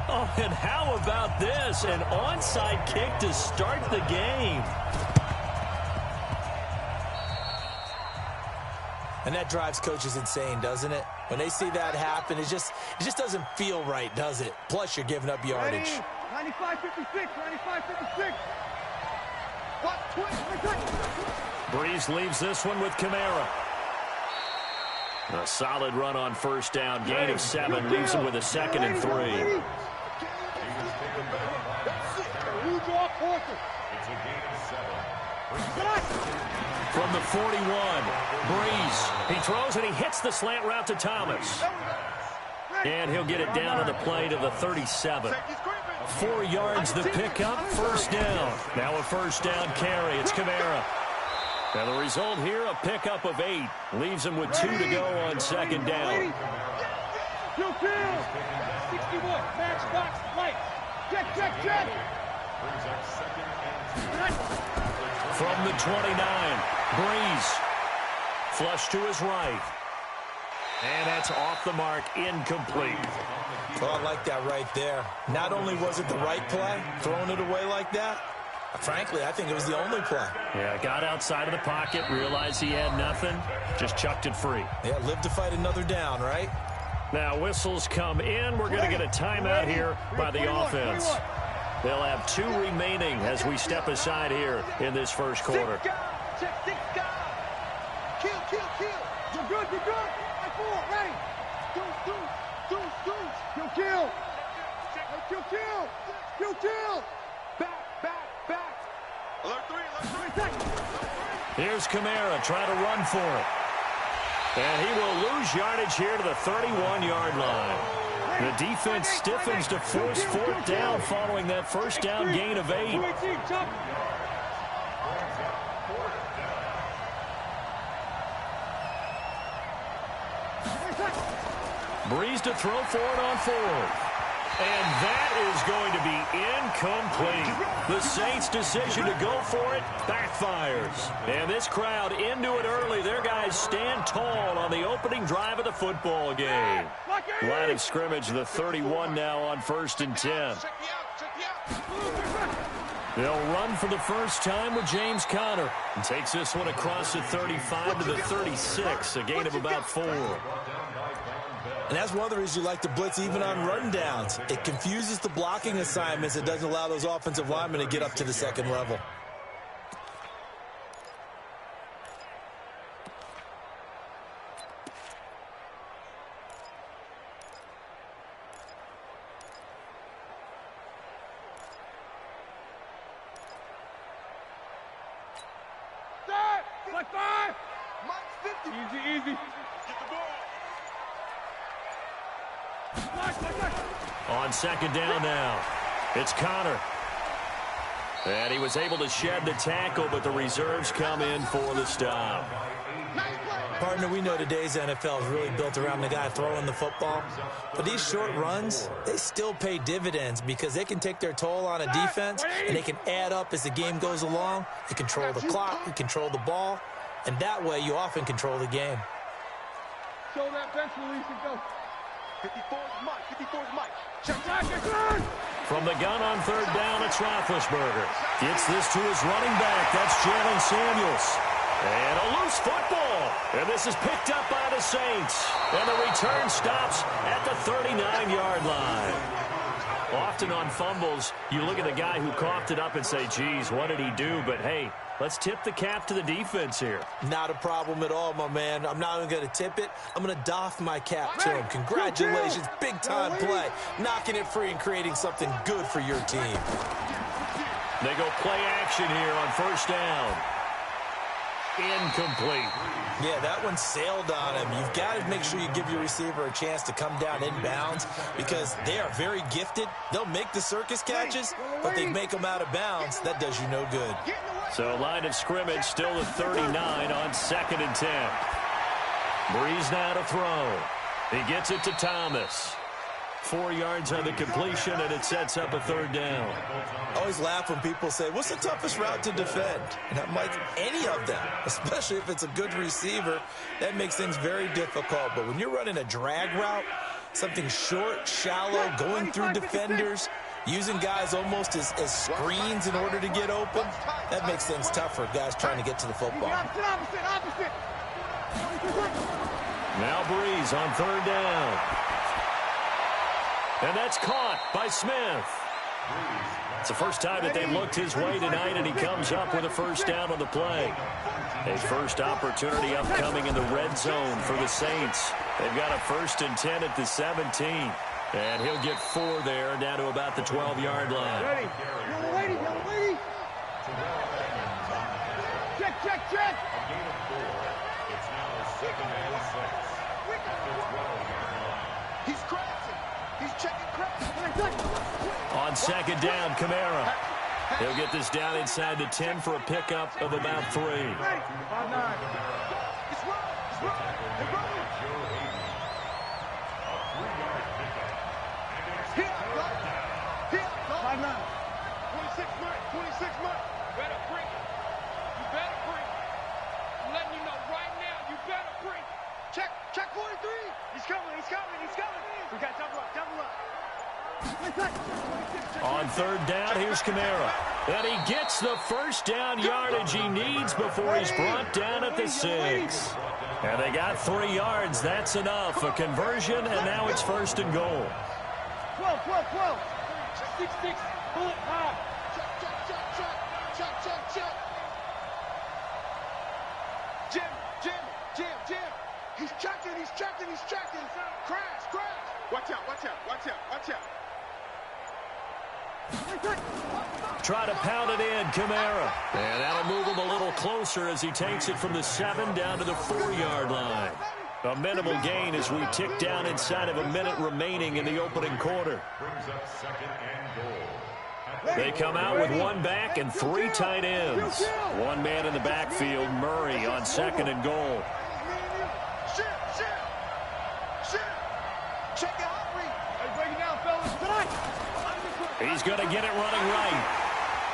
A: Oh, and how about this? An onside kick to start the game.
D: And that drives coaches insane, doesn't it? When they see that happen, it just doesn't feel right, does it? Plus, you're giving up yardage.
F: 95-56, 95-56. What?
A: Breeze leaves this one with Kamara. A solid run on first down. Gain of 7 leaves him with a 2nd and 3.
B: It's a gain of 7.
A: From the 41, Breeze. He throws and he hits the slant route to Thomas. And he'll get it down to the play to the 37. 4 yards the pickup, first down. Now a first down carry. It's Kamara. And the result here, a pickup of 8. Leaves him with 2 to go on second down.
F: Kill. 61. Matchbox light. Check.
B: Brings up 2nd and 2.
A: From the 29, Breeze. Flush to his right. And that's off the mark, incomplete.
D: Oh, I like that right there. Not only was it the right play, throwing it away like that, frankly, I think it was the only play.
A: Yeah, got outside of the pocket, realized he had nothing, just chucked it free.
D: Yeah, live to fight another down, right?
A: Now whistles come in. We're going to get a timeout here by the offense. They'll have 2 remaining as we step aside here in this first quarter.
C: Check 6 guys. Kill.
F: You're good. 4, ready. Deuce. Kill.
C: Back. Alert 3.
A: Here's Kamara trying to run for it. And he will lose yardage here to the 31-yard line. The defense stiffens to force 4th down following that first down gain of 8. Breeze to throw for it on 4th. And that is going to be incomplete. The Saints' decision to go for it backfires. And this crowd into it early. Their guys stand tall on the opening drive of the football game. Line of scrimmage, the 31 now on 1st and 10. They'll run for the first time with James Conner. And takes this one across the 35 to the 36, a gain of about 4.
D: And that's one of the reasons you like to blitz even on rundowns. It confuses the blocking assignments. It doesn't allow those offensive linemen to get up to the second level.
F: Like 5.
C: Mike's 50.
F: Easy.
C: Get the ball.
A: On second down now, it's Conner. And he was able to shed the tackle, but the reserves come in for the stop.
D: Partner, we know today's NFL is really built around the guy throwing the football. But these short runs, they still pay dividends because they can take their toll on a defense, and they can add up as the game goes along. They control the clock, they control the ball, and that way you often control the game.
F: Show that bench release and go.
C: 54's Mike. Check.
A: From the gun on 3rd down, it's Roethlisberger. Gets this to his running back. That's Jalen Samuels. And a loose football. And this is picked up by the Saints. And the return stops at the 39-yard line. Often on fumbles, you look at the guy who coughed it up and say, geez, what did he do? But, hey, let's tip the cap to the defense here.
D: Not a problem at all, my man. I'm not even going to tip it. I'm going to doff my cap to him. Congratulations. Big-time play. Knocking it free and creating something good for your team.
A: They go play action here on first down. Incomplete.
D: Yeah, that one sailed on him. You've got to make sure you give your receiver a chance to come down inbounds because they are very gifted. They'll make the circus catches, but they make them out of bounds. That does you no good.
A: So line of scrimmage still at 39 on 2nd and 10. Breeze now to throw. He gets it to Thomas. 4 yards on the completion, and it sets up a third down.
D: I always laugh when people say, what's the toughest route to defend? And I'm like, any of them, especially if it's a good receiver. That makes things very difficult. But when you're running a drag route, something short, shallow, going through defenders, using guys almost as screens in order to get open, that makes things tough for guys trying to get to the football.
A: Now Breeze on third down. And that's caught by Smith. It's the first time that they've looked his way tonight, and he comes up with a first down on the play. A first opportunity upcoming in the red zone for the Saints. They've got a 1st and 10 at the 17. And he'll get 4 there, down to about the 12-yard line.
F: Ready. Yellow lady, yellow lady. Check, check, check.
B: It's now 2nd and 6.
C: He's crashing. He's checking crash.
A: On second down, Kamara. He'll get this down inside the 10 for a pickup of about 3.
F: 5-9.
C: It's run. It's run. It's run. Here, go. Here, go.
F: 5-9.
C: 26 months. 26 months.
G: Better bring it. You better bring it. I'm letting you know right now, you better bring it.
C: Check 43. He's coming. He's coming. He's coming. We got double up. Double up.
A: On third down, here's Kamara. And he gets the first down yardage he needs before he's brought down at the 6. And they got 3 yards. That's enough. A conversion, and now it's 1st and goal.
F: 12. 6-6. Bullet high.
C: Check. Jim. He's checking. Crash. Watch out.
A: Try to pound it in, Kamara. And that'll move him a little closer as he takes it from the 7 down to the 4-yard line. A minimal gain as we tick down inside of a minute remaining in the opening quarter.
B: Brings up 2nd and goal.
A: They come out with 1 back and 3 tight ends. 1 man in the backfield, Murray on 2nd and goal.
C: Shit. Check it out, Reed.
F: Hey, break it down, fellas. Tonight.
A: He's going to get it running right.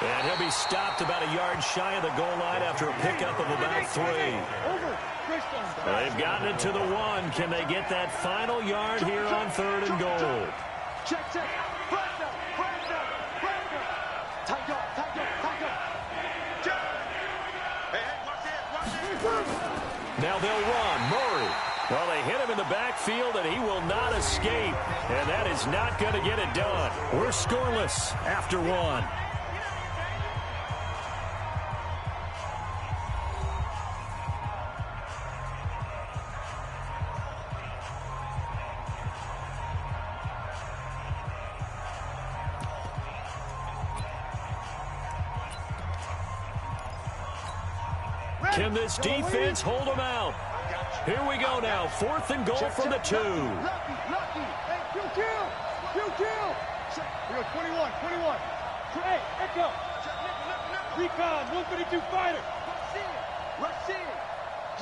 A: And he'll be stopped about a yard shy of the goal line after a pickup of about 3.
F: Over.
A: They've gotten it to the 1. Can they get that final yard here on 3rd and goal?
C: Check. Press up. Tight up. Check. Hey, watch this.
A: Now they'll run. Murray. Well, they hit him in the backfield, and he will not escape. And that is not going to get it done. We're scoreless after 1. Can this defense hold them out? Here we go now. 4th and goal from the 2.
F: Lucky. Hey, kill. We go 21. Hey, echo. Recon, 152 fighter.
C: Rush in.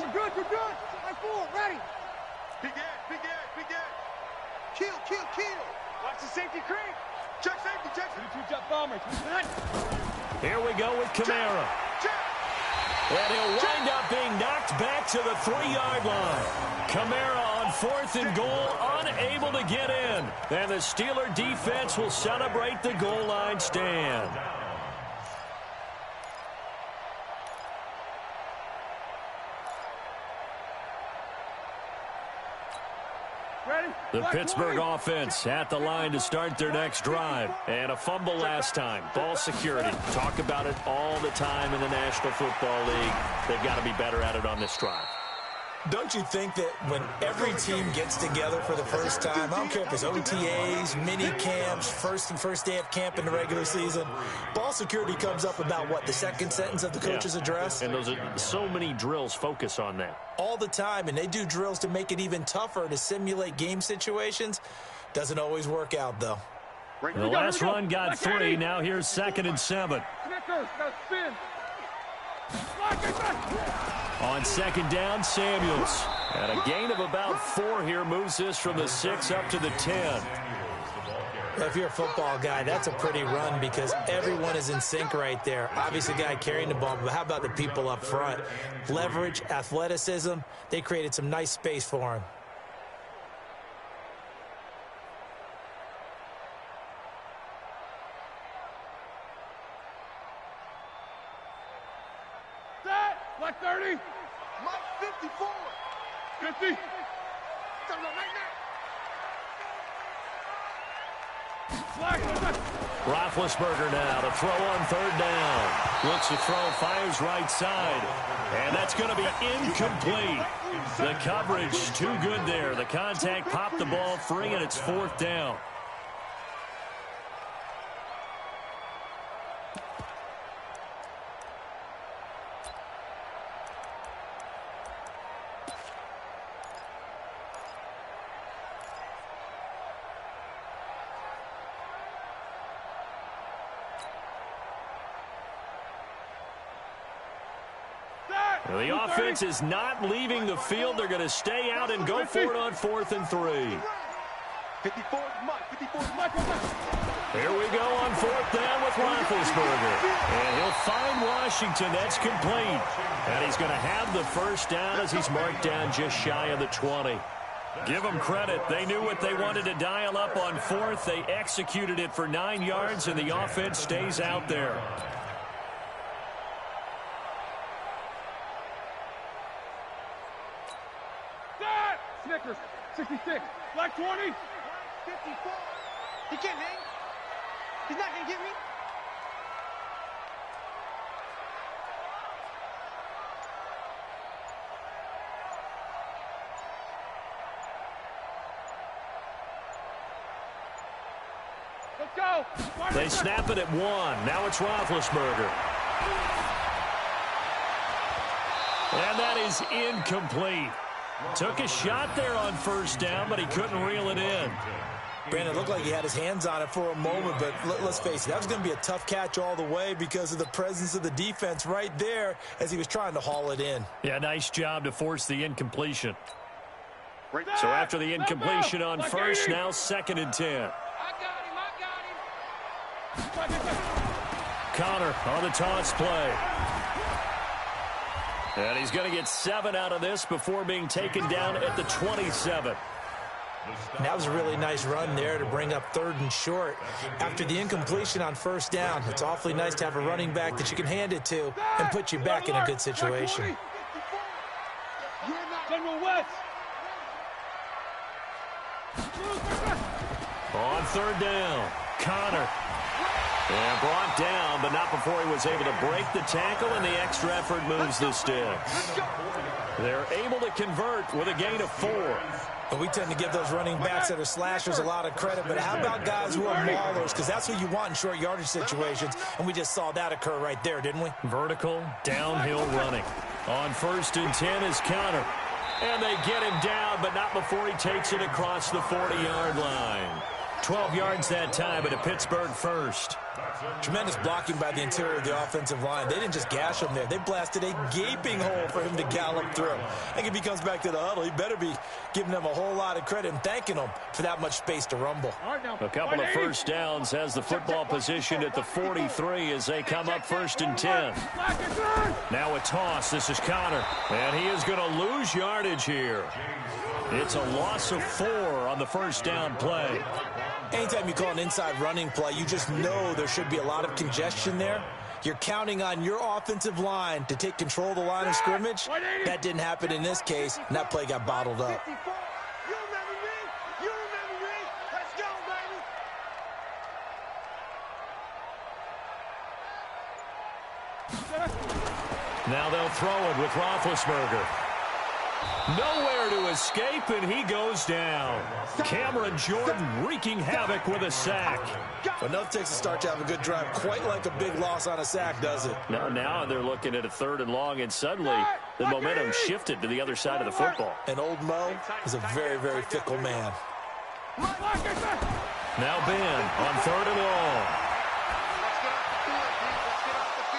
F: We're good. I4, ready.
C: Big Ed. Kill. Watch the safety creep. Check safety.
F: 22 jet bombers.
A: Here we go with Kamara. And he'll wind up being knocked back to the 3-yard line. Kamara on 4th and goal, unable to get in. And the Steeler defense will celebrate the goal line stand. The Pittsburgh offense at the line to start their next drive. And a fumble last time. Ball security. Talk about it all the time in the National Football League. They've got to be better at it on this drive.
D: Don't you think that when every team gets together for the first time, I don't care if it's OTAs, mini camps, first day of camp in the regular season, ball security comes up about, what, the second sentence of the coach's address?
A: And those are so many drills focus on that.
D: All the time, and they do drills to make it even tougher to simulate game situations. Doesn't always work out, though.
A: The last run got 3. Now here's 2nd and 7.
F: Snickers, now spin.
A: On second down, Samuels. And a gain of about 4 here moves this from the 6 up to the 10.
D: If you're a football guy, that's a pretty run because everyone is in sync right there. Obviously, the guy carrying the ball, but how about the people up front? Leverage, athleticism, they created some nice space for him.
F: Set. Like 30.
C: Mike 54.
F: 50.
C: Come on, right now.
A: Roethlisberger now to throw on third down. Looks to throw, fires right side. And that's going to be incomplete. The coverage too good there. The contact popped the ball free, and it's 4th down. The offense is not leaving the field. They're going to stay out and go for it on 4th and 3.
C: 54 Mike. 54 Mike.
A: Here we go on 4th down with Roethlisberger. And he'll find Washington. That's complete. And he's going to have the first down as he's marked down just shy of the 20. Give them credit. They knew what they wanted to dial up on 4th. They executed it for 9 yards, and the offense stays out there.
F: Snickers. 66. Like 20.
C: 54. He can't hang. He's not going to get me.
F: Let's go.
A: They snap it at 1. Now it's Roethlisberger. And that is incomplete. Took a shot there on first down, but he couldn't reel it in.
D: Brandon, it looked like he had his hands on it for a moment, but let's face it, that was going to be a tough catch all the way because of the presence of the defense right there as he was trying to haul it in.
A: Yeah, nice job to force the incompletion. So after the incompletion on first, now 2nd and 10.
G: I got him.
A: Connor on the toss play. And he's going to get 7 out of this before being taken down at the 27.
D: That was a really nice run there to bring up 3rd and short. After the incompletion on first down, it's awfully nice to have a running back that you can hand it to and put you back in a good situation.
F: General West.
A: On 3rd down, Connor. And brought down, but not before he was able to break the tackle, and the extra effort moves the sticks. They're able to convert with a gain of 4.
D: But we tend to give those running backs that are slashers a lot of credit, but how about guys who are maulers? Because that's what you want in short yardage situations, and we just saw that occur right there, didn't we?
A: Vertical, downhill running. On 1st and 10 is Connor. And they get him down, but not before he takes it across the 40-yard line. 12 yards that time, but a Pittsburgh first.
D: Tremendous blocking by the interior of the offensive line. They didn't just gash him there. They blasted a gaping hole for him to gallop through. I think if he comes back to the huddle, he better be giving them a whole lot of credit and thanking them for that much space to rumble.
A: A couple of first downs has the football positioned at the 43 as they come up 1st and 10. Now a toss. This is Connor. And he is going to lose yardage here. It's a loss of 4 on the first down play.
D: Anytime you call an inside running play, you just know there should be a lot of congestion there. You're counting on your offensive line to take control of the line of scrimmage. That didn't happen in this case, and that play got bottled up.
C: You remember me? You remember me? Let's go, baby.
A: Now they'll throw it with Roethlisberger. Nowhere to escape, and he goes down. Cameron Jordan wreaking havoc with a sack.
D: But enough takes a start to have a good drive. Quite like a big loss on a sack, does it?
A: Now they're looking at a 3rd and long, and suddenly the momentum shifted to the other side of the football.
D: And old Mo is a very, very fickle man.
A: Now Ben on 3rd and long.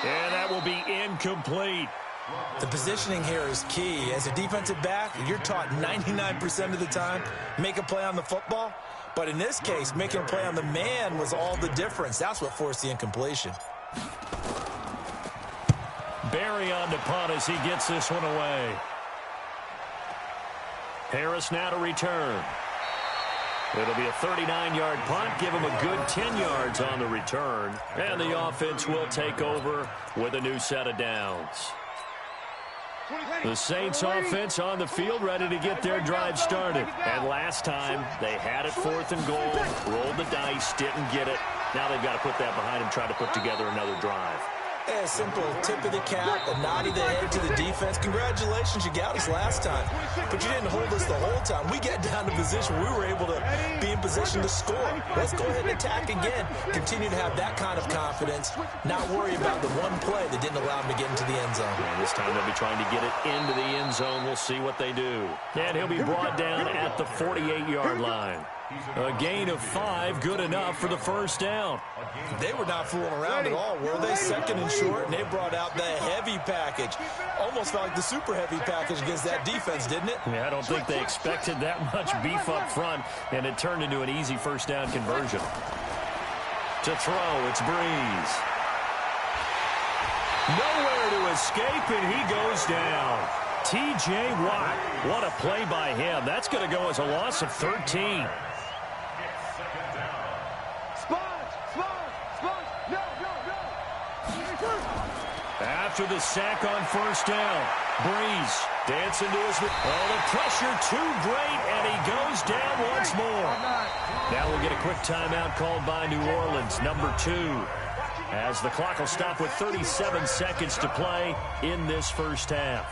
A: And that will be incomplete.
D: The positioning here is key. As a defensive back, you're taught 99% of the time, make a play on the football. But in this case, making a play on the man was all the difference. That's what forced the incompletion.
A: Barry on to punt as he gets this one away. Harris now to return. It'll be a 39-yard punt. Give him a good 10 yards on the return. And the offense will take over with a new set of downs. The Saints offense on the field ready to get their drive started. And last time they had it 4th and goal, rolled the dice, didn't get it. Now they've got to put that behind them, try to put together another drive.
D: A simple tip of the cap, a nod of the head to the defense. Congratulations, you got us last time. But you didn't hold us the whole time. We got down to position where we were able to be in position to score. Let's go ahead and attack again. Continue to have that kind of confidence, not worry about the one play that didn't allow them to get into the end zone.
A: And this time they'll be trying to get it into the end zone. We'll see what they do. And he'll be brought down at the 48-yard line. A gain of 5, good enough for the first down.
D: They were not fooling around at all, were they? 2nd and short, and they brought out the heavy package. Almost felt like the super heavy package against that defense, didn't it?
A: Yeah, I don't think they expected that much beef up front, and it turned into an easy first down conversion. To throw, it's Breeze. Nowhere to escape, and he goes down. T.J. Watt, what a play by him. That's going to go as a loss of 13. After the sack on first down, Breeze dancing to his... Oh, the pressure too great, and he goes down once more. Now we'll get a quick timeout called by New Orleans, number 2, as the clock will stop with 37 seconds to play in this first half.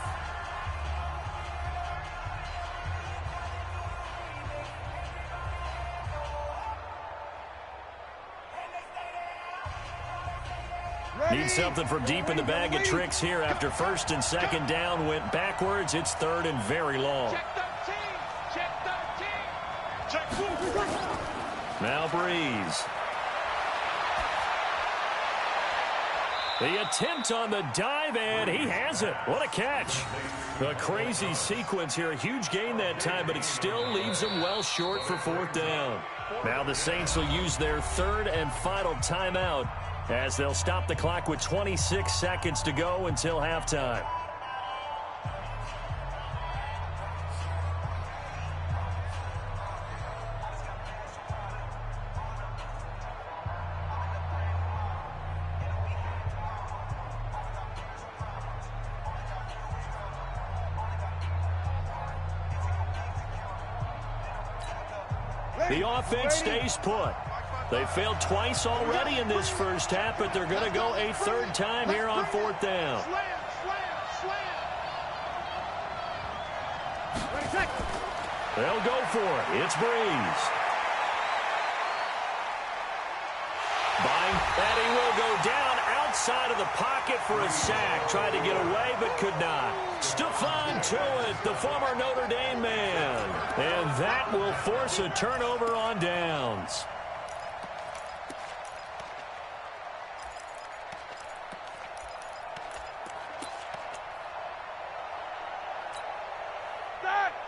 A: Need something from deep in the bag of tricks here after 1st and 2nd down went backwards. It's 3rd and very long.
G: Check 13.
A: Now Breeze. The attempt on the dive, and he has it. What a catch. A crazy sequence here. A huge gain that time, but it still leaves them well short for 4th down. Now the Saints will use their 3rd and final timeout, as they'll stop the clock with 26 seconds to go until halftime. The offense stays put. They failed twice already in this first half, but they're going to go a 3rd time here on 4th down. They'll go for it. It's Breeze. And he will go down outside of the pocket for a sack. Tried to get away, but could not. Stephon Tuitt, the former Notre Dame man. And that will force a turnover on downs.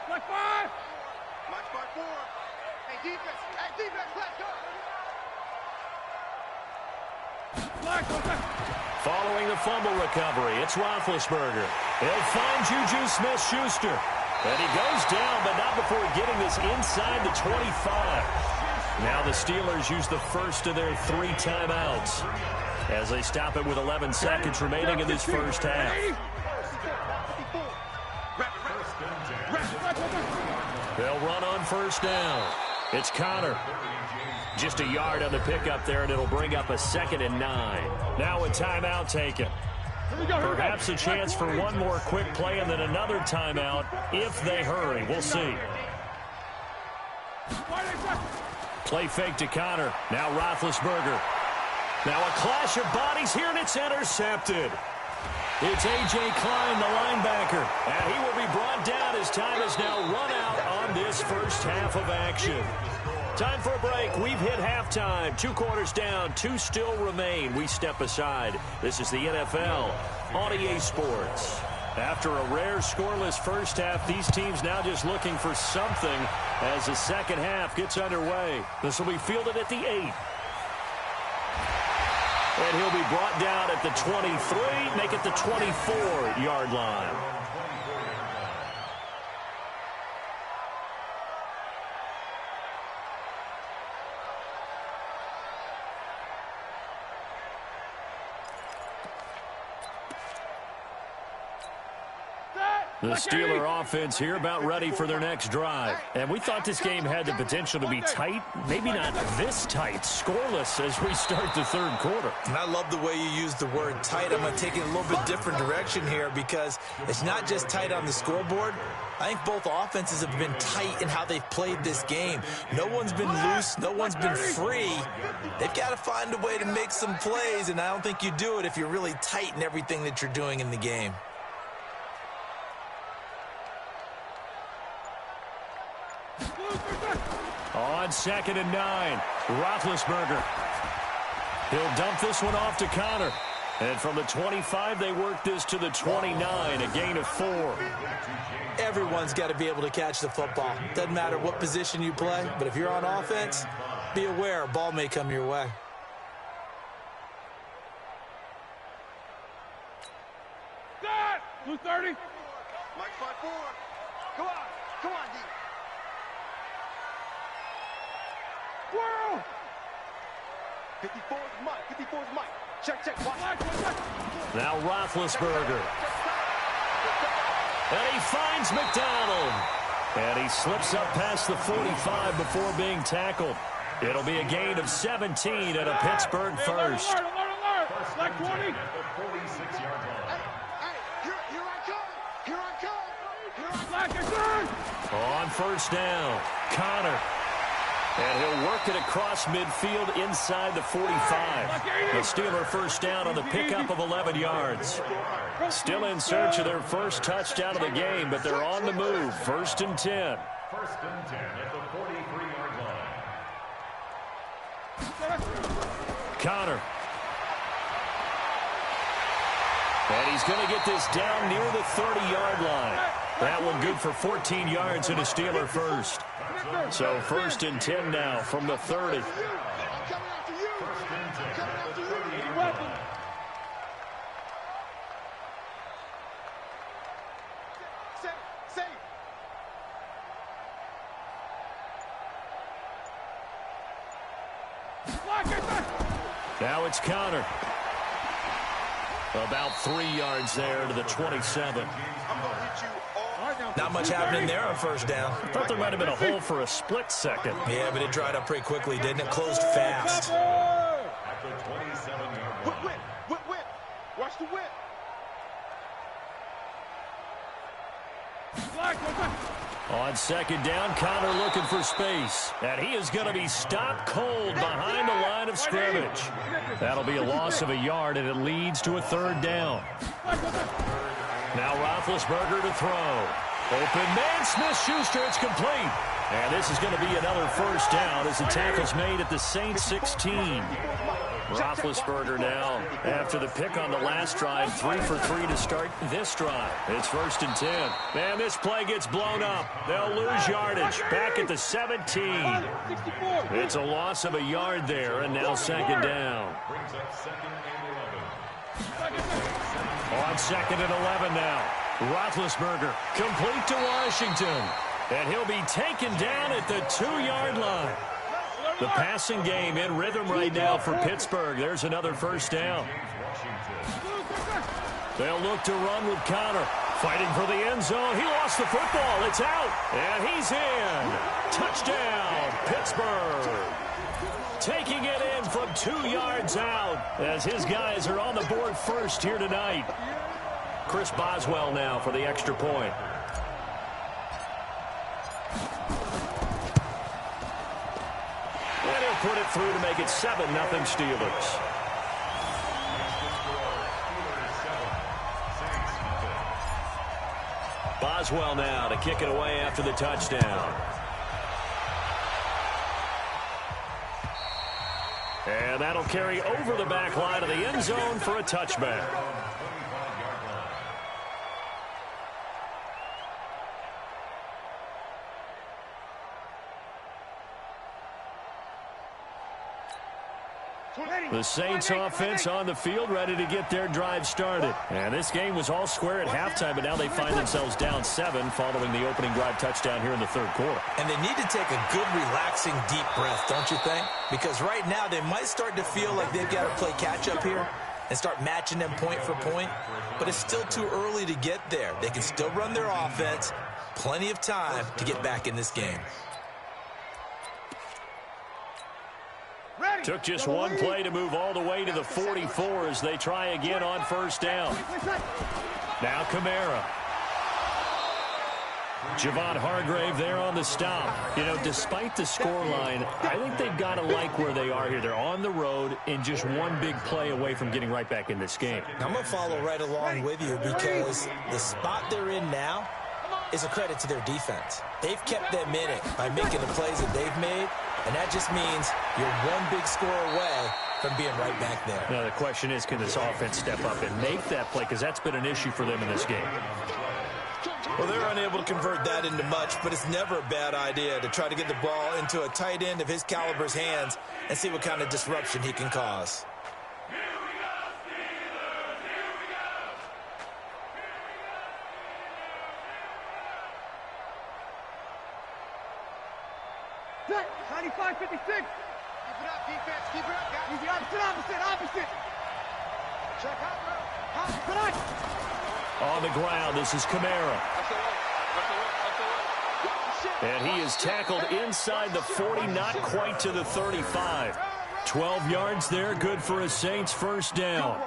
F: Like 5.
C: Match by 4. Hey, defense, let's go.
A: Following the fumble recovery, it's Roethlisberger. He'll find Juju Smith-Schuster. And he goes down, but not before getting this inside the 25. Now the Steelers use the first of their 3 timeouts as they stop it with 11 seconds remaining in this first half. They'll run on first down. It's Connor. Just a yard on the pickup there, and it'll bring up a 2nd and 9. Now a timeout taken. Perhaps a chance for one more quick play and then another timeout if they hurry. We'll see. Play fake to Connor. Now Roethlisberger. Now a clash of bodies here, and it's intercepted. It's A.J. Klein, the linebacker, and he will be brought down as time is now run out on this first half of action. Time for a break. We've hit halftime. 2 quarters down. 2 still remain. We step aside. This is the NFL on EA Sports. After a rare scoreless first half, these teams now just looking for something as the second half gets underway. This will be fielded at the 8. And he'll be brought down at the 23, make it the 24-yard line. The Steeler offense here about ready for their next drive. And we thought this game had the potential to be tight. Maybe not this tight, scoreless as we start the third quarter.
D: And I love the way you use the word tight. I'm going to take it a little bit different direction here because it's not just tight on the scoreboard. I think both offenses have been tight in how they've played this game. No one's been loose. No one's been free. They've got to find a way to make some plays, and I don't think you do it if you're really tight in everything that you're doing in the game.
A: On 2nd and 9, Roethlisberger. He'll dump this one off to Connor. And from the 25, they work this to the 29, a gain of 4.
D: Everyone's got to be able to catch the football. Doesn't matter what position you play, but if you're on offense, be aware a ball may come your way.
F: That! Blue 30.
C: Mike 5-4. Come on. Come on, D.
F: Squirrel!
C: 54 is Mike. 54 is Mike. Check, check. Watch.
A: Now Roethlisberger. And he finds McDonald. And he slips up past the 45 before being tackled. It'll be a gain of 17 and a Pittsburgh first.
F: Alert! Like 20.
C: Hey, here I come. Here I come.
F: Like a turn.
A: On first down, Connor. And he'll work it across midfield inside the 45. The Steeler first down on the pickup of 11 yards. Still in search of their first touchdown of the game, but they're on the move. 1st and 10.
B: 1st and 10 at the 43-yard line.
A: Connor. And he's going to get this down near the 30-yard line. That one good for 14 yards and a Steeler first. So 1st and 10 now from the 30. Now it's Connor. About 3 yards there to the 27.
D: Not much happening there on first down.
A: I thought there might have been a hole for a split second.
D: Yeah, but it dried up pretty quickly, didn't it? Closed fast.
B: At the 27-yard line.
C: Whip. Watch the whip.
A: On 2nd down, Connor looking for space. And he is going to be stopped cold behind the line of scrimmage. That'll be a loss of a yard, and it leads to a 3rd down. Now Roethlisberger to throw. Open man, Smith-Schuster, it's complete. And this is going to be another first down as the tackle's made at the Saints 16. Roethlisberger now, after the pick on the last drive, 3 for 3 to start this drive. It's 1st and 10. Man, this play gets blown up. They'll lose yardage. Back at the 17. It's a loss of a yard there, and now 2nd down.
B: Brings up 2nd and 11.
A: On 2nd and 11 now. Roethlisberger complete to Washington. And he'll be taken down at the 2-yard line. The passing game in rhythm right now for Pittsburgh. There's another first down. They'll look to run with Connor. Fighting for the end zone. He lost the football. It's out. And he's in. Touchdown, Pittsburgh. Taking it in from 2 yards out as his guys are on the board first here tonight. Chris Boswell now for the extra point. And he'll put it through to make it 7-0 Steelers. Boswell now to kick it away after the touchdown. And that'll carry over the back line of the end zone for a touchback. The Saints offense on the field, ready to get their drive started. And this game was all square at halftime, but now they find themselves down 7 following the opening drive touchdown here in the third quarter.
D: And they need to take a good, relaxing, deep breath, don't you think? Because right now they might start to feel like they've got to play catch-up here and start matching them point for point. But it's still too early to get there. They can still run their offense. Plenty of time to get back in this game.
A: Took just one play to move all the way to the 44 as they try again on first down. Now Kamara. Javon Hargrave there on the stop. You know, despite the scoreline, I think they've got to like where they are here. They're on the road and just one big play away from getting right back in this game.
D: I'm going to follow right along with you because the spot they're in now is a credit to their defense. They've kept them in it by making the plays that they've made, and that just means you're one big score away from being right back there.
A: Now the question is, can this offense step up and make that play? Because that's been an issue for them in this game.
D: Well, they're unable to convert that into much, but it's never a bad idea to try to get the ball into a tight end of his caliber's hands and see what kind of disruption he can cause.
F: Set. 95-56. Keep it
C: up, defense. Keep it up, guys.
F: Easy, opposite.
C: Check out, bro.
F: Come on.
A: On the ground, this is Kamara. And he is tackled inside the 40, not quite to the 35. 12 yards there, good for a Saints first down.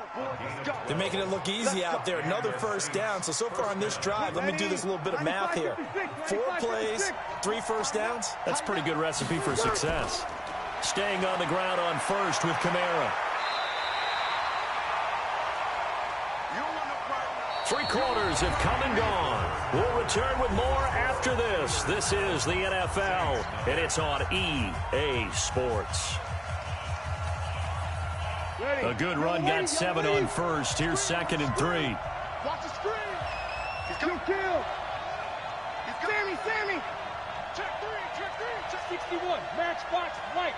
D: They're making it look easy out there. Another first down. So far on this drive, let me do this little bit of math here. 4 plays, 3 first downs.
A: That's a pretty good recipe for success. Staying on the ground on first with Kamara. 3 quarters have come and gone. We'll return with more after this. This is the NFL, and it's on EA Sports. A good run, got 7 on first. Here's 2nd and 3.
C: Watch the screen.
F: He's going to kill. Sammy.
G: Check 3.
F: 61. Matchbox lights.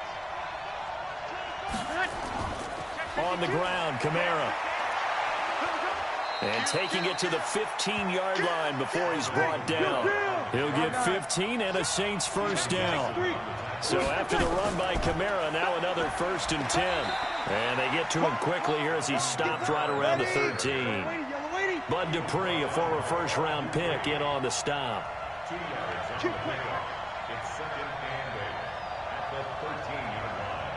A: On the ground, Kamara. And taking it to the 15-yard line before he's brought down. He'll get 15 and a Saints first down. So after the run by Kamara, now another 1st and 10. And they get to him quickly here as he stopped right around the 13. Bud Dupree, a former first-round pick, in on the stop.
B: 2 yards on the pickup. It's 2nd and 8 at the 13-yard line.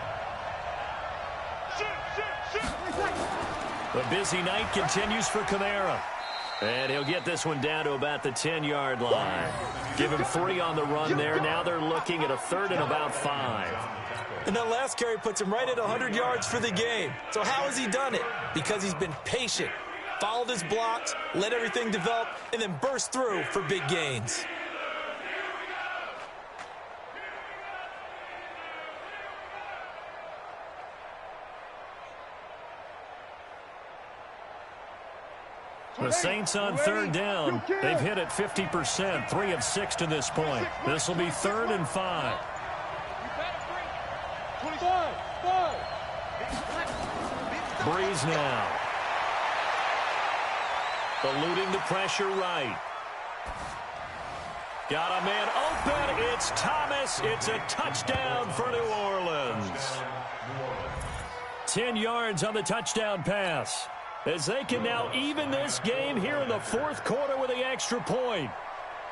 A: The busy night continues for Kamara. And he'll get this one down to about the 10-yard line. Give him 3 on the run there. Now they're looking at a 3rd and about 5.
D: And that last carry puts him right at 100 yards for the game. So how has he done it? Because he's been patient, followed his blocks, let everything develop, and then burst through for big gains.
A: The Saints on 3rd down. They've hit it 50%, 3 of 6 to this point. This will be 3rd and 5.
F: 25.
A: Breeze now. Eluding the pressure right. Got a man open. It's Thomas. It's a touchdown for New Orleans. 10 yards on the touchdown pass, as they can now even this game here in the 4th quarter with the extra point.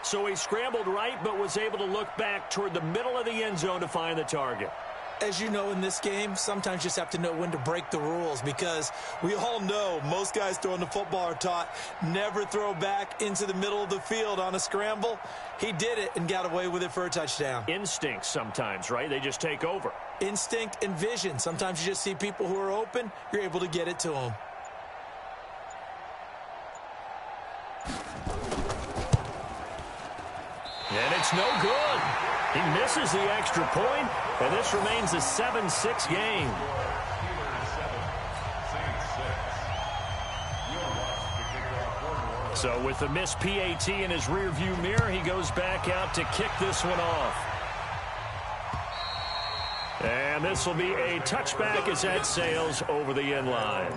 A: So he scrambled right, but was able to look back toward the middle of the end zone to find the target.
D: As you know, in this game, sometimes you just have to know when to break the rules, because we all know most guys throwing the football are taught never throw back into the middle of the field on a scramble. He did it and got away with it for a touchdown.
A: Instinct sometimes, right? They just take over.
D: Instinct and vision. Sometimes you just see people who are open, you're able to get it to them.
A: And it's no good. He misses the extra point, and this remains a 7-6 game. So with the missed PAT in his rearview mirror, he goes back out to kick this one off. And this will be a touchback as that sails over the end line.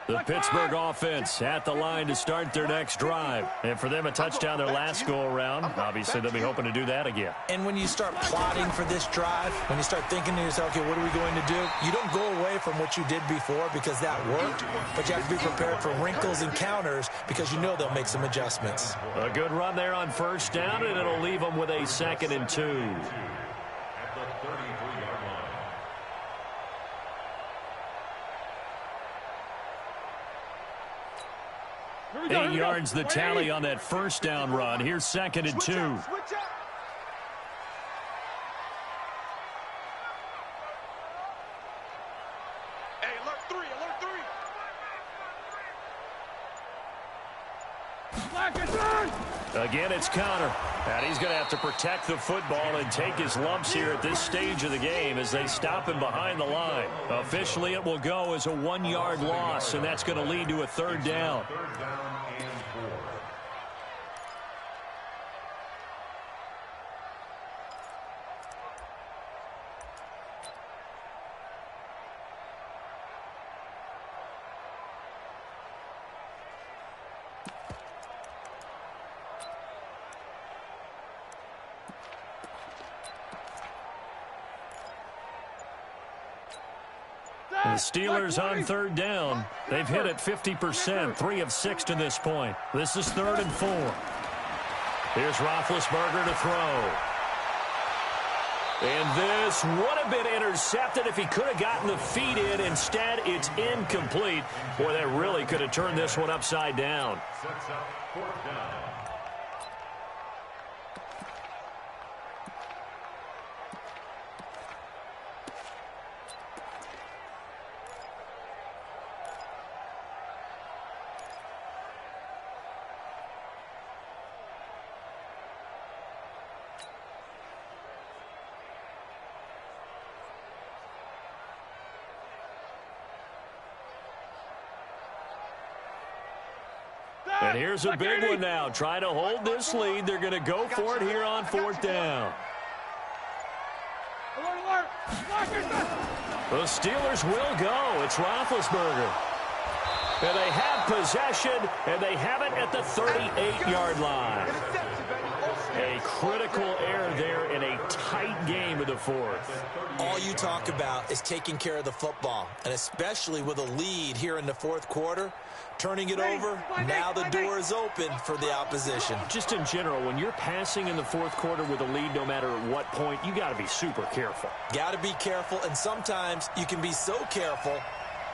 A: The Pittsburgh offense at the line to start their next drive. And for them, a touchdown their last go-around. Obviously, they'll be hoping to do that again.
D: And when you start plotting for this drive, when you start thinking to yourself, okay, what are we going to do? You don't go away from what you did before because that worked, but you have to be prepared for wrinkles and counters because you know they'll make some adjustments.
A: A good run there on first down, and it'll leave them with a 2nd and 2. 8 yards the tally on that first down run. Here's 2nd and 2.
C: Hey, alert 3, alert 3.
A: Again, it's Connor. And he's going to have to protect the football and take his lumps here at this stage of the game as they stop him behind the line. Officially, it will go as a 1-yard loss, and that's going to lead to a 3rd down. The Steelers on 3rd down. They've hit it 50%, 3 of 6 to this point. This is 3rd and 4. Here's Roethlisberger to throw. And this would have been intercepted if he could have gotten the feet in. Instead, it's incomplete. Boy, that really could have turned this one upside down.
B: Sets up 4th down.
A: And here's a big one now. Trying to hold this lead. They're going to go for it here on 4th down. The Steelers will go. It's Roethlisberger. And they have possession, and they have it at the 38-yard line. A critical error there in a tight game of the 4th.
D: All you talk about is taking care of the football, and especially with a lead here in the 4th quarter, turning it over, now the door is open for the opposition.
A: Just in general, when you're passing in the 4th quarter with a lead, no matter at what point, you got to be super careful.
D: Got to be careful, and sometimes you can be so careful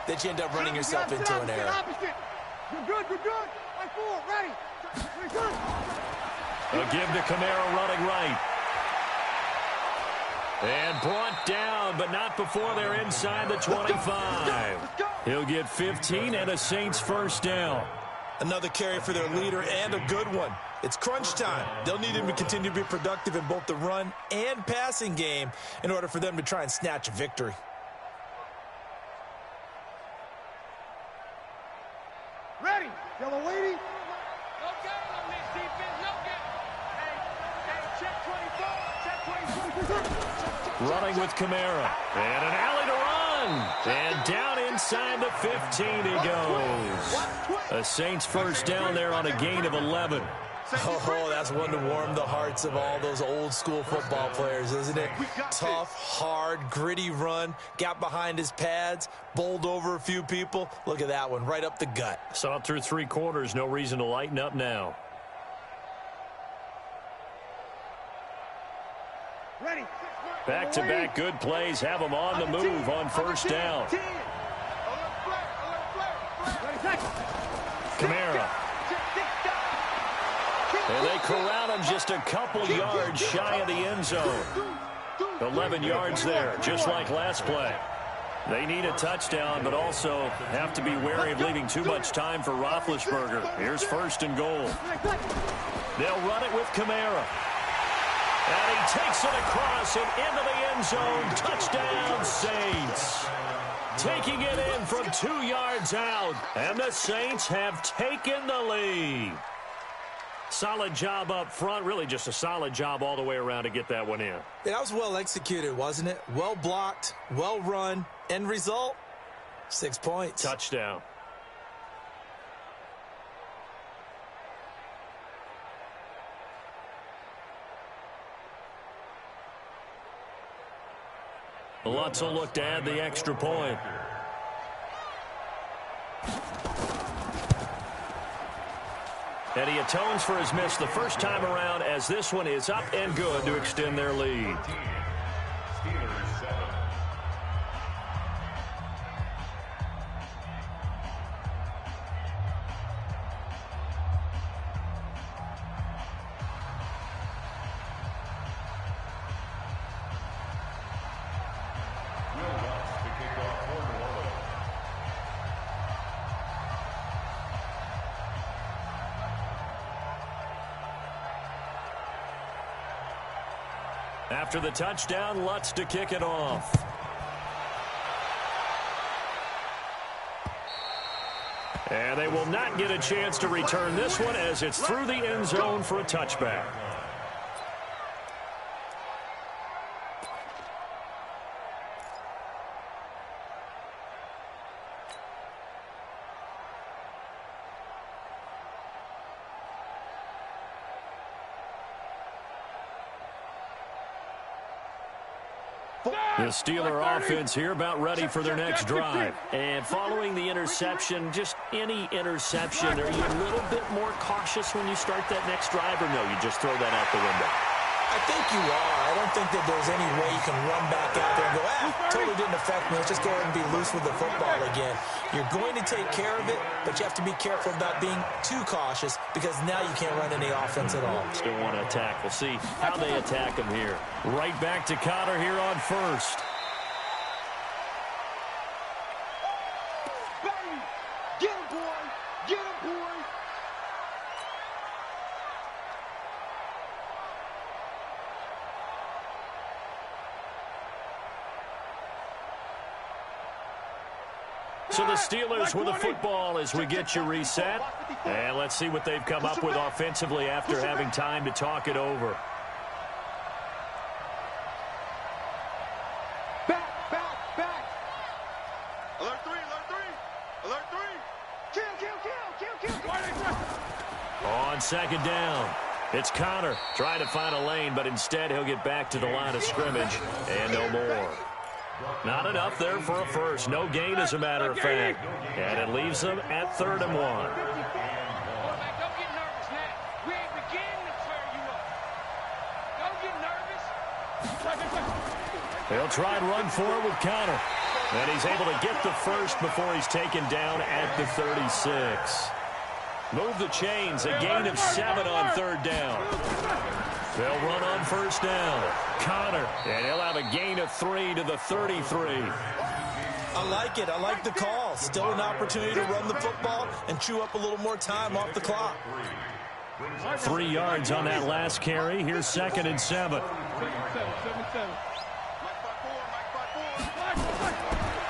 D: that you end up running yourself into an error.
F: You're good, you're good. Right forward, ready.
A: A give to Kamara running right. And brought down, but not before they're inside the 25. He'll get 15 and a Saints 1st down.
D: Another carry for their leader and a good one. It's crunch time. They'll need him to continue to be productive in both the run and passing game in order for them to try and snatch a victory.
F: Ready. Yellow lady.
G: No game on this defense. No game. Hey, check 24. Check 24.
A: Running with Kamara. And an alley to run. And down inside the 15 he goes. A Saints 1st down there on a gain of 11.
D: Oh, that's one to warm the hearts of all those old school football players, isn't it? Tough, hard, gritty run. Got behind his pads, bowled over a few people. Look at that one, right up the gut.
A: Saw it through 3 quarters. No reason to lighten up now.
F: Ready.
A: Back-to-back good plays have them on the move on 1st down. Kamara. And they corral him just a couple yards shy of the end zone. 11 yards there, just like last play. They need a touchdown, but also have to be wary of leaving too much time for Roethlisberger. Here's 1st and goal. They'll run it with Kamara. And he takes it across and into the end zone. Touchdown, Saints. Taking it in from 2 yards out. And the Saints have taken the lead. Solid job up front. Really just a solid job all the way around to get that one in.
D: Yeah, that was well executed, wasn't it? Well blocked, well run. End result, 6 points.
A: Touchdown. Lutz will look to add the extra point. And he atones for his miss the first time around, as this one is up and good to extend their lead.
B: Steelers 7.
A: After the touchdown, Lutz to kick it off. And they will not get a chance to return this one as it's through the end zone for a touchback. The Steeler offense here about ready for their next drive. And following the interception, just any interception, are you a little bit more cautious when you start that next drive, or no, you just throw that out the window?
D: I think you are. I don't think that there's any way you can run back out there and go, totally didn't affect me. Let's just go ahead and be loose with the football again. You're going to take care of it, but you have to be careful about being too cautious because now you can't run any offense at all.
A: Still want to attack. We'll see how they attack him here. Right back to Connor here on 1st.
F: Get him, boy! Get him, boy!
A: So the Steelers with the football as we get you reset. And let's see what they've come up with offensively after having time to talk it over.
F: Back!
C: Alert 3, alert 3! Alert 3! Kill!
A: On 2nd down, it's Connor trying to find a lane, but instead he'll get back to the line of scrimmage and no more. Not enough there for a first. No gain, as a matter of fact. And it leaves them at 3rd and 1.
G: Don't get nervous now. We ain't beginning to clear you up. Don't get nervous.
A: He'll try and run forward with Connor. And he's able to get the first before he's taken down at the 36. Move the chains, a gain of 7 on 3rd down. They'll run on 1st down. Connor, and he'll have a gain of 3 to the 33.
D: I like it. I like the call. Still an opportunity to run the football and chew up a little more time off the clock.
A: 3 yards on that last carry. Here's 2nd and 7.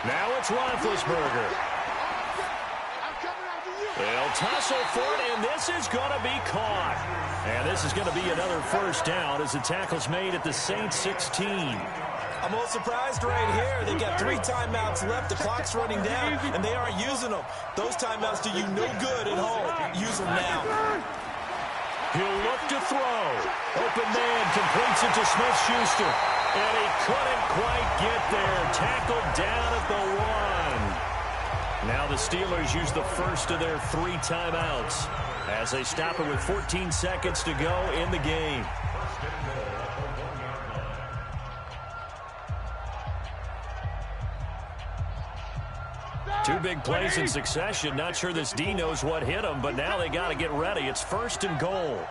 A: Now it's Roethlisberger. They'll tussle for it, and this is going to be caught. And this is going to be another 1st down as the tackle's made at the Saints 16.
D: I'm a little surprised right here. They've got 3 timeouts left. The clock's running down, and they aren't using them. Those timeouts do you no good at home. Use them now.
A: He'll look to throw. Open man completes it to Smith-Schuster. And he couldn't quite get there. Tackled down at the 1. Now the Steelers use the first of their 3 timeouts as they stop it with 14 seconds to go in the game. Two big plays in succession. Not sure this D knows what hit him, but now they got to get ready. It's 1st and goal.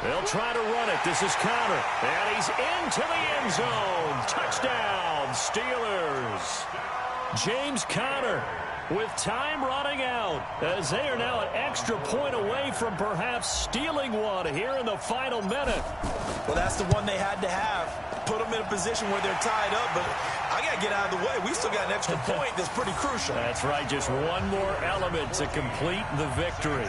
A: They'll try to run it. This is Conner. And he's into the end zone. Touchdown, Steelers. James Conner with time running out as they are now an extra point away from perhaps stealing one here in the final minute.
D: Well, that's the one they had to have. Put them in a position where they're tied up, but I got to get out of the way. We still got an extra point that's pretty crucial.
A: That's right. Just one more element to complete the victory.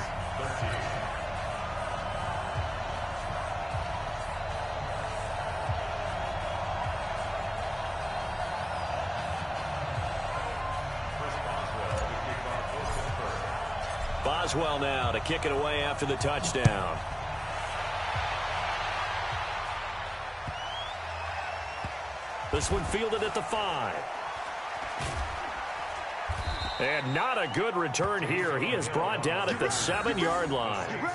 A: Boswell now to kick it away after the touchdown. This one fielded at the 5. And not a good return here. He is brought down at the 7-yard line.
B: Take over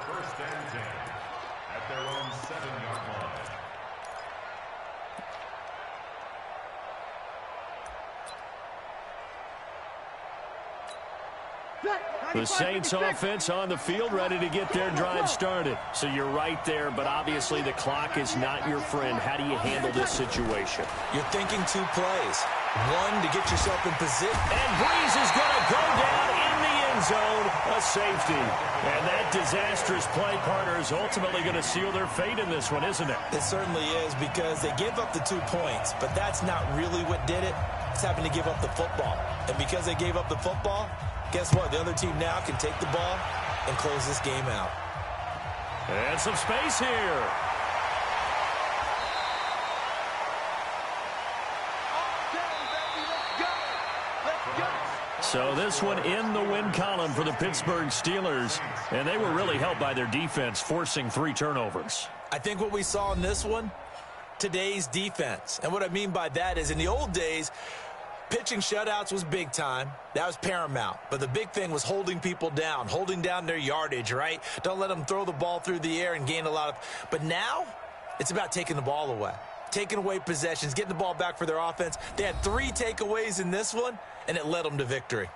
B: first and 10 at their own 7-yard line.
A: The Saints offense on the field ready to get their drive started. So you're right there, but obviously the clock is not your friend. How do you handle this situation?
D: You're thinking 2 plays. One, to get yourself in position.
A: And Breeze is going to go down in the end zone, a safety. And that disastrous play, partner, is ultimately going to seal their fate in this one, isn't it?
D: It certainly is, because they gave up the 2 points, but that's not really what did it. It's having to give up the football. And because they gave up the football, guess what? The other team now can take the ball and close this game out.
A: And some space here. So this one in the win column for the Pittsburgh Steelers. And they were really helped by their defense, forcing 3 turnovers.
D: I think what we saw in this one, today's defense. And what I mean by that is in the old days, pitching shutouts was big time. That was paramount. But the big thing was holding people down, holding down their yardage, right? Don't let them throw the ball through the air and gain a lot of... But now, it's about taking the ball away. Taking away possessions, getting the ball back for their offense. They had 3 takeaways in this one, and it led them to victory.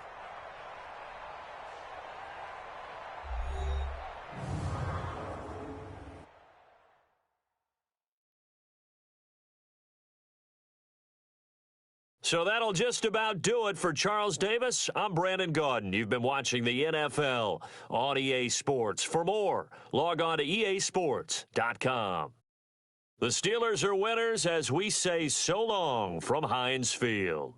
A: So that'll just about do it for Charles Davis. I'm Brandon Gaudin. You've been watching the NFL on EA Sports. For more, log on to easports.com. The Steelers are winners as we say so long from Heinz Field.